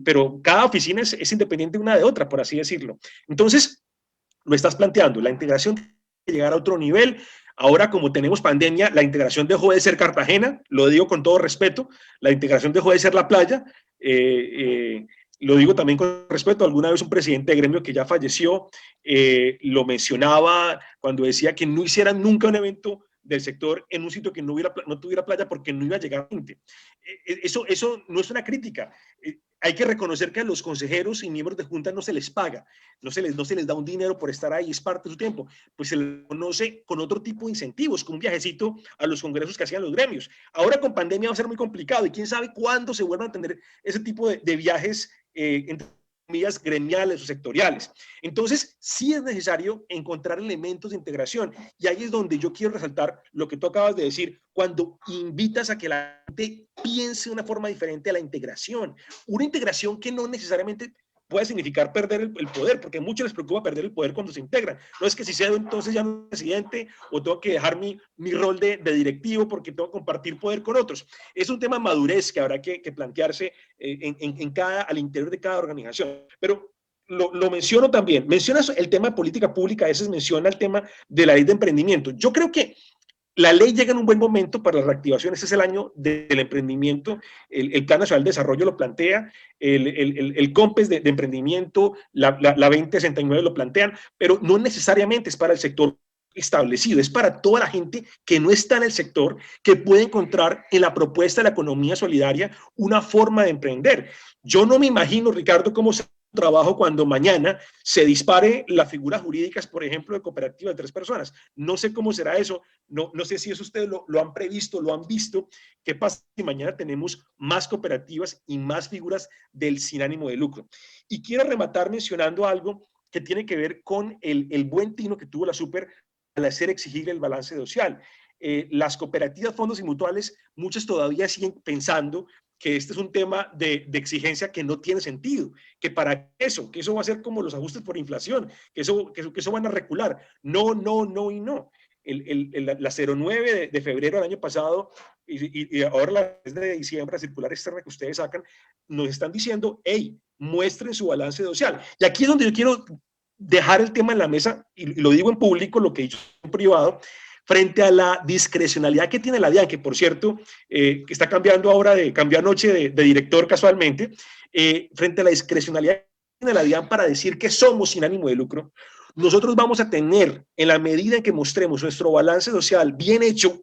pero cada oficina es independiente una de otra, por así decirlo. Entonces, lo estás planteando, la integración llegar a otro nivel. Ahora, como tenemos pandemia, la integración dejó de ser Cartagena, lo digo con todo respeto, la integración dejó de ser la playa, lo digo también con respeto. Alguna vez un presidente de gremio que ya falleció lo mencionaba cuando decía que no hicieran nunca un evento del sector en un sitio que no tuviera playa porque no iba a llegar gente. Eso no es una crítica. Hay que reconocer que a los consejeros y miembros de junta no se les paga, no se les da un dinero por estar ahí, es parte de su tiempo, pues se les conoce con otro tipo de incentivos, con un viajecito a los congresos que hacían los gremios. Ahora con pandemia va a ser muy complicado y quién sabe cuándo se vuelvan a tener ese tipo de viajes entre comillas gremiales o sectoriales. Entonces, sí es necesario encontrar elementos de integración y ahí es donde yo quiero resaltar lo que tú acabas de decir, cuando invitas a que la gente piense de una forma diferente a la integración. Una integración que no necesariamente puede significar perder el poder, porque a muchos les preocupa perder el poder cuando se integran. No es que si cedo entonces ya no soy presidente o tengo que dejar mi rol de directivo porque tengo que compartir poder con otros. Es un tema de madurez que habrá que plantearse al interior de cada organización. Pero lo menciono también. Mencionas el tema de política pública, a veces menciona el tema de la ley de emprendimiento. Yo creo que la ley llega en un buen momento para la reactivación. Este es el año del emprendimiento. El Plan Nacional de Desarrollo lo plantea, el COMPES de emprendimiento, la 2069 lo plantean, pero no necesariamente es para el sector establecido, es para toda la gente que no está en el sector, que puede encontrar en la propuesta de la economía solidaria una forma de emprender. Yo no me imagino, Ricardo, cómo se trabajo cuando mañana se dispare las figuras jurídicas, por ejemplo, de cooperativas de 3 personas. No sé cómo será eso, no sé si eso ustedes lo han previsto, lo han visto. ¿Qué pasa si mañana tenemos más cooperativas y más figuras del sin ánimo de lucro? Y quiero rematar mencionando algo que tiene que ver con el buen tino que tuvo la Super al hacer exigible el balance social. Las cooperativas, fondos y mutuales, muchos todavía siguen pensando que este es un tema de exigencia que no tiene sentido, que para eso, que eso va a ser como los ajustes por inflación, que eso van a recular. No y no. la 09 de febrero del año pasado y ahora la de diciembre, la circular externa que ustedes sacan, nos están diciendo, hey, muestren su balance social. Y aquí es donde yo quiero dejar el tema en la mesa, y lo digo en público, lo que he dicho en privado, frente a la discrecionalidad que tiene la DIAN, que por cierto, que está cambiando ahora, cambió anoche de director casualmente, frente a la discrecionalidad que tiene la DIAN para decir que somos sin ánimo de lucro, nosotros vamos a tener, en la medida en que mostremos nuestro balance social bien hecho,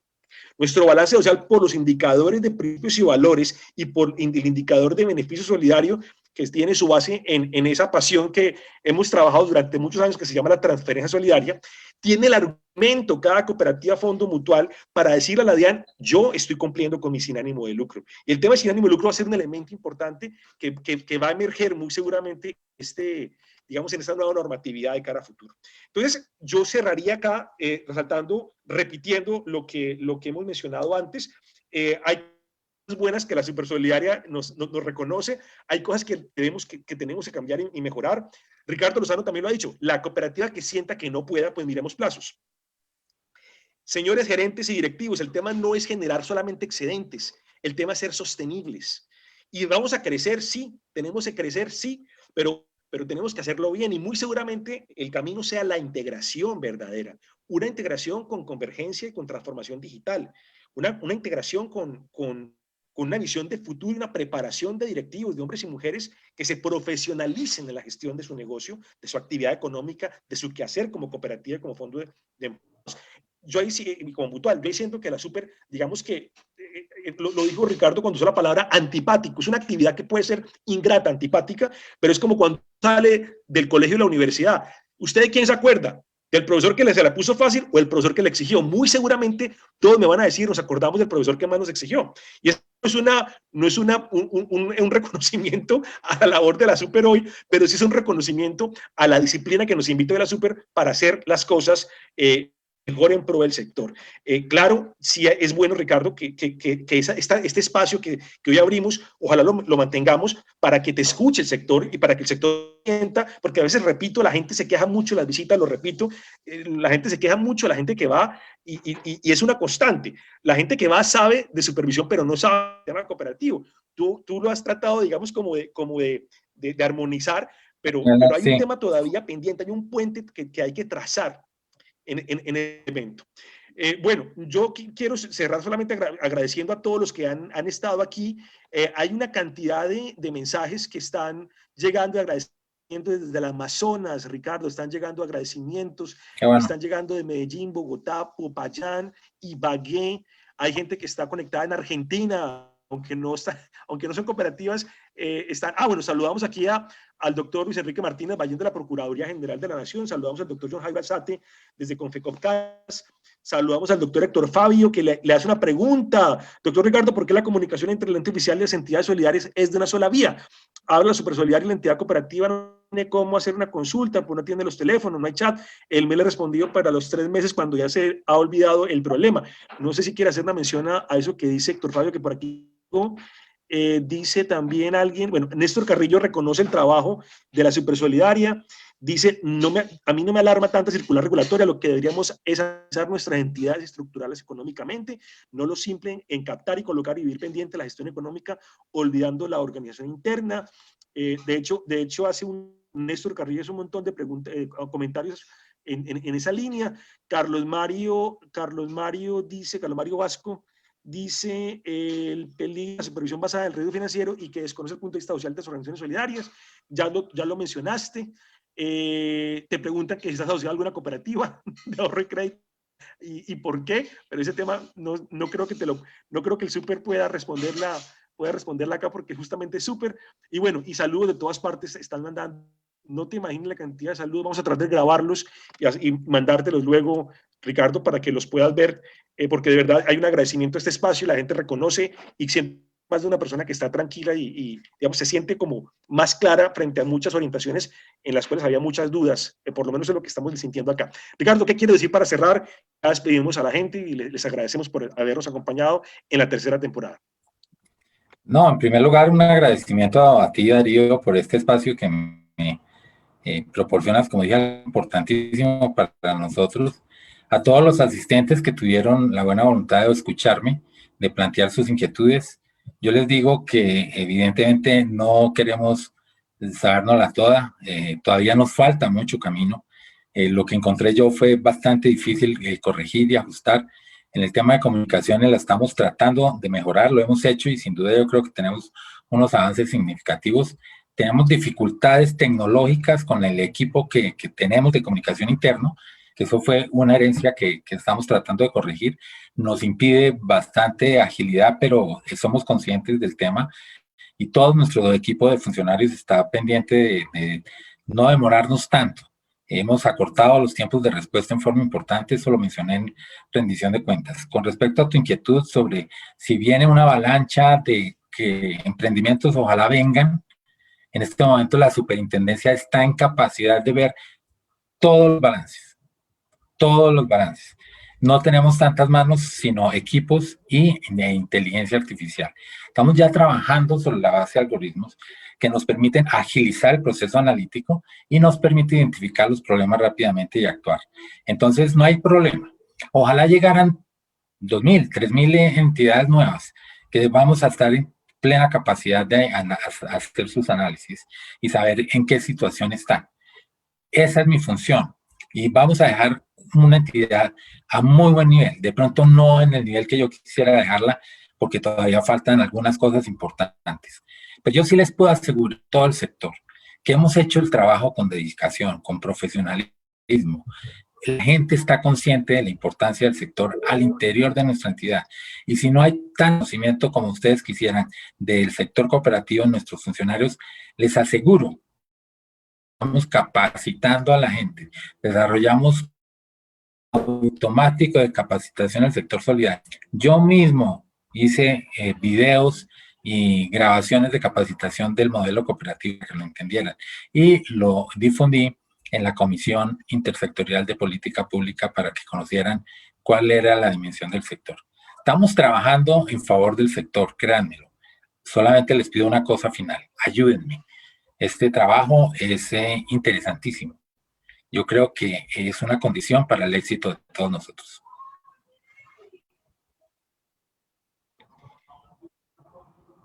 nuestro balance social por los indicadores de principios y valores y por el indicador de beneficio solidario, que tiene su base en esa pasión que hemos trabajado durante muchos años, que se llama la transferencia solidaria, tiene el argumento cada cooperativa fondo mutual para decirle a la DIAN, yo estoy cumpliendo con mi sin ánimo de lucro. Y el tema de sin ánimo de lucro va a ser un elemento importante que va a emerger muy seguramente digamos, en esta nueva normatividad de cara a futuro. Entonces, yo cerraría acá resaltando, repitiendo lo que hemos mencionado antes. Hay cosas buenas que la Supersolidaria nos reconoce, hay cosas que tenemos que cambiar y mejorar. Ricardo Lozano también lo ha dicho, la cooperativa que sienta que no pueda, pues miremos plazos. Señores gerentes y directivos, el tema no es generar solamente excedentes, el tema es ser sostenibles. Y vamos a crecer, sí, tenemos que crecer, sí, pero tenemos que hacerlo bien y muy seguramente el camino sea la integración verdadera, una integración con convergencia y con transformación digital, una integración con una visión de futuro y una preparación de directivos, de hombres y mujeres que se profesionalicen en la gestión de su negocio, de su actividad económica, de su quehacer como cooperativa, como fondo de empleados. Yo ahí sí, como mutual, yo ahí siento que la super, digamos que, lo dijo Ricardo cuando usó la palabra antipático, es una actividad que puede ser ingrata, antipática, pero es como cuando sale del colegio o la universidad. ¿Usted de quién se acuerda? ¿Del profesor que se la puso fácil o el profesor que le exigió? Muy seguramente todos me van a decir, nos acordamos del profesor que más nos exigió. Y eso no es un reconocimiento a la labor de la super hoy, pero sí es un reconocimiento a la disciplina que nos invita de la super para hacer las cosas mejor en pro del sector. Claro, sí es bueno, Ricardo, que este espacio que hoy abrimos, ojalá lo mantengamos para que te escuche el sector y para que el sector sienta, porque a veces, repito, la gente se queja mucho, las visitas, lo repito, la gente se queja mucho, la gente que va, y es una constante. La gente que va sabe de supervisión, pero no sabe de tema cooperativo. Tú lo has tratado, digamos, como de armonizar, pero hay un tema todavía pendiente, hay un puente que hay que trazar en el evento. Bueno, yo quiero cerrar solamente agradeciendo a todos los que han estado aquí. Hay una cantidad de mensajes que están llegando de agradecimientos desde el Amazonas, Ricardo, están llegando agradecimientos, bueno. Están llegando de Medellín, Bogotá, Popayán, Ibagué. Hay gente que está conectada en Argentina, aunque no son cooperativas, bueno, saludamos aquí al doctor Luis Enrique Martínez Ballén de la Procuraduría General de la Nación, saludamos al doctor John Jaime Alzate desde Confecopcas, saludamos al doctor Héctor Fabio que le hace una pregunta. Doctor Ricardo, ¿por qué la comunicación entre el ente oficial y las entidades solidarias es de una sola vía? Habla la Supersolidaria y la entidad cooperativa, no tiene cómo hacer una consulta, pues no tiene los teléfonos, no hay chat. Él me le respondió para los 3 meses cuando ya se ha olvidado el problema. No sé si quiere hacer una mención a eso que dice Héctor Fabio, que por aquí dice también alguien, bueno, Néstor Carrillo reconoce el trabajo de la Supersolidaria, dice, a mí no me alarma tanta circular regulatoria, lo que deberíamos es hacer nuestras entidades estructurales económicamente, no lo simple en captar y colocar y vivir pendiente de la gestión económica, olvidando la organización interna. De hecho hace Néstor Carrillo hace un montón de preguntas, comentarios en esa línea. Carlos Mario Vasco dice el peligro de la supervisión basada en el riesgo financiero y que desconoce el punto de vista social de las organizaciones solidarias. Ya lo mencionaste. Te preguntan que si estás asociado a alguna cooperativa de ahorro y crédito y por qué, pero ese tema no creo que el súper pueda responderla acá porque justamente es súper. Y bueno, y saludos de todas partes están mandando. No te imaginas la cantidad de saludos. Vamos a tratar de grabarlos y mandártelos luego, Ricardo, para que los puedas ver, porque de verdad hay un agradecimiento a este espacio, la gente reconoce y siente más de una persona que está tranquila y digamos, se siente como más clara frente a muchas orientaciones en las cuales había muchas dudas, por lo menos es lo que estamos sintiendo acá. Ricardo, ¿qué quiere decir para cerrar? Ya despedimos a la gente y les agradecemos por habernos acompañado en la 3ª temporada. No, en primer lugar, un agradecimiento a ti, Darío, por este espacio que me proporcionas, como dije, importantísimo para nosotros. A todos los asistentes que tuvieron la buena voluntad de escucharme, de plantear sus inquietudes, yo les digo que evidentemente no queremos sabérnoslas todas, todavía nos falta mucho camino. Lo que encontré yo fue bastante difícil corregir y ajustar. En el tema de comunicaciones la estamos tratando de mejorar, lo hemos hecho y sin duda yo creo que tenemos unos avances significativos. Tenemos dificultades tecnológicas con el equipo que tenemos de comunicación interno, que eso fue una herencia que estamos tratando de corregir. Nos impide bastante agilidad, pero somos conscientes del tema y todo nuestro equipo de funcionarios está pendiente de no demorarnos tanto. Hemos acortado los tiempos de respuesta en forma importante, eso lo mencioné en rendición de cuentas. Con respecto a tu inquietud sobre si viene una avalancha de que emprendimientos ojalá vengan, en este momento la superintendencia está en capacidad de ver todos los balances, todos los balances. No tenemos tantas manos, sino equipos y de inteligencia artificial. Estamos ya trabajando sobre la base de algoritmos que nos permiten agilizar el proceso analítico y nos permite identificar los problemas rápidamente y actuar. Entonces, no hay problema. Ojalá llegaran 2.000, 3.000 entidades nuevas que vamos a estar en plena capacidad de hacer sus análisis y saber en qué situación están. Esa es mi función. Y vamos a dejar una entidad a muy buen nivel. De pronto no en el nivel que yo quisiera dejarla, porque todavía faltan algunas cosas importantes. Pero yo sí les puedo asegurar a todo el sector que hemos hecho el trabajo con dedicación, con profesionalismo. La gente está consciente de la importancia del sector al interior de nuestra entidad. Y si no hay tan conocimiento como ustedes quisieran del sector cooperativo en nuestros funcionarios, les aseguro, estamos capacitando a la gente, desarrollamos automático de capacitación al sector solidario. Yo mismo hice videos y grabaciones de capacitación del modelo cooperativo para que lo entendieran y lo difundí en la Comisión Intersectorial de Política Pública para que conocieran cuál era la dimensión del sector. Estamos trabajando en favor del sector, créanmelo. Solamente les pido una cosa final, ayúdenme. Este trabajo es interesantísimo. Yo creo que es una condición para el éxito de todos nosotros.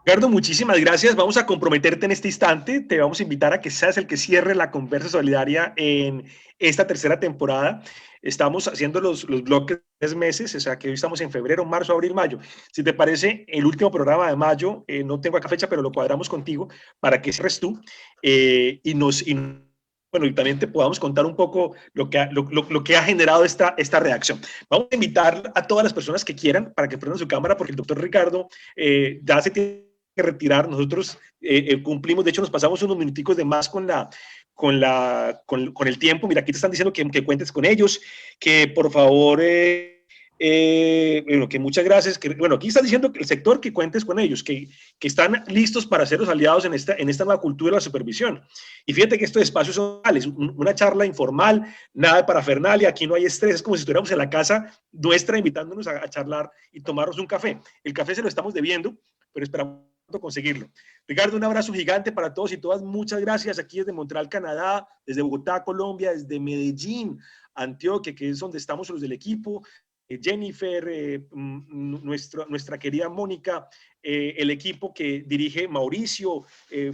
Ricardo, muchísimas gracias. Vamos a comprometerte en este instante. Te vamos a invitar a que seas el que cierre la conversa solidaria en esta tercera temporada. Estamos haciendo los bloques de 3 meses, o sea que hoy estamos en febrero, marzo, abril, mayo. Si te parece, el último programa de mayo, no tengo acá fecha, pero lo cuadramos contigo para que cierres tú bueno, y también te podamos contar un poco lo que ha generado esta reacción. Vamos a invitar a todas las personas que quieran para que prendan su cámara, porque el doctor Ricardo ya se tiene que retirar. Nosotros cumplimos, de hecho nos pasamos unos minuticos de más con el tiempo. Mira, aquí te están diciendo que cuentes con ellos, que por favor, bueno, que muchas gracias, bueno, aquí están diciendo que el sector que cuentes con ellos, que están listos para ser los aliados en esta nueva cultura de la supervisión. Y fíjate que estos espacios son una charla informal, nada de parafernalia, aquí no hay estrés, es como si estuviéramos en la casa nuestra invitándonos a charlar y tomarnos un café. El café se lo estamos debiendo, pero esperamos conseguirlo. Ricardo, un abrazo gigante para todos y todas. Muchas gracias aquí desde Montreal, Canadá, desde Bogotá, Colombia, desde Medellín, Antioquia, que es donde estamos los del equipo. Jennifer, nuestra querida Mónica, el equipo que dirige Mauricio,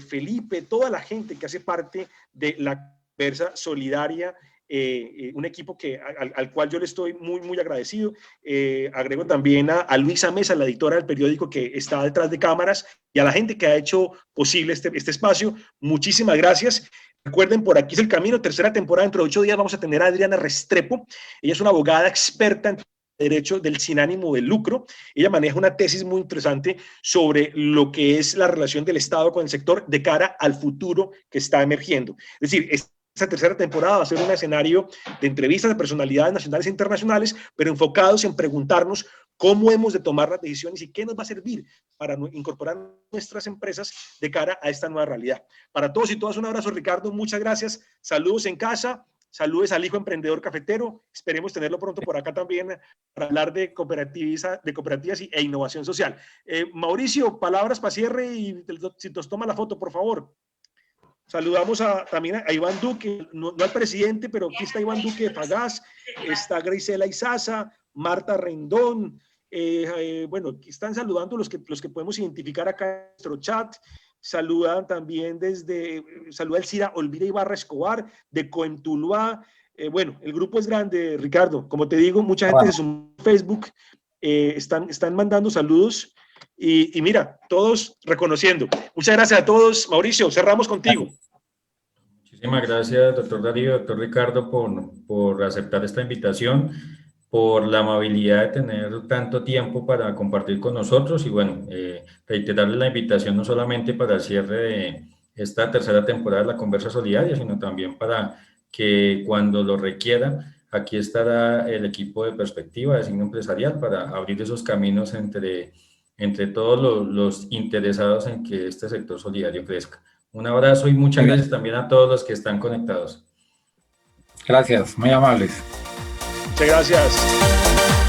Felipe, toda la gente que hace parte de la conversa solidaria, un equipo al cual yo le estoy muy, muy agradecido. Agrego también a Luisa Mesa, la editora del periódico que está detrás de cámaras, y a la gente que ha hecho posible este espacio. Muchísimas gracias. Recuerden, por aquí es el camino, tercera temporada. Dentro de 8 días vamos a tener a Adriana Restrepo. Ella es una abogada experta en derecho del sin ánimo de lucro. Ella maneja una tesis muy interesante sobre lo que es la relación del Estado con el sector de cara al futuro que está emergiendo. Es decir, esta tercera temporada va a ser un escenario de entrevistas de personalidades nacionales e internacionales, pero enfocados en preguntarnos cómo hemos de tomar las decisiones y qué nos va a servir para incorporar nuestras empresas de cara a esta nueva realidad. Para todos y todas, un abrazo, Ricardo. Muchas gracias. Saludos en casa. Saludos al hijo emprendedor cafetero. Esperemos tenerlo pronto por acá también para hablar de cooperativas e innovación social. Mauricio, palabras para cierre y si nos toma la foto, por favor. Saludamos también a Iván Duque, no al presidente, pero aquí está Iván Duque de Pagás, está Graciela Izaza, Marta Rendón, bueno, aquí están saludando los que podemos identificar acá en nuestro chat. Saludan también saluda Elcira Olvira Ibarra Escobar, de Coentuluá. Bueno, el grupo es grande, Ricardo. Como te digo, mucha gente se sumó a Facebook, están mandando saludos y mira, todos reconociendo. Muchas gracias a todos. Mauricio, cerramos contigo. Muchísimas gracias, doctor Darío, doctor Ricardo, por aceptar esta invitación, por la amabilidad de tener tanto tiempo para compartir con nosotros y bueno, reiterarles la invitación no solamente para el cierre de esta tercera temporada de la Conversa Solidaria, sino también para que cuando lo requiera, aquí estará el equipo de Perspectiva de Signo Empresarial para abrir esos caminos entre todos los interesados en que este sector solidario crezca. Un abrazo y muchas gracias también a todos los que están conectados. Gracias, muy amables. Muchas gracias.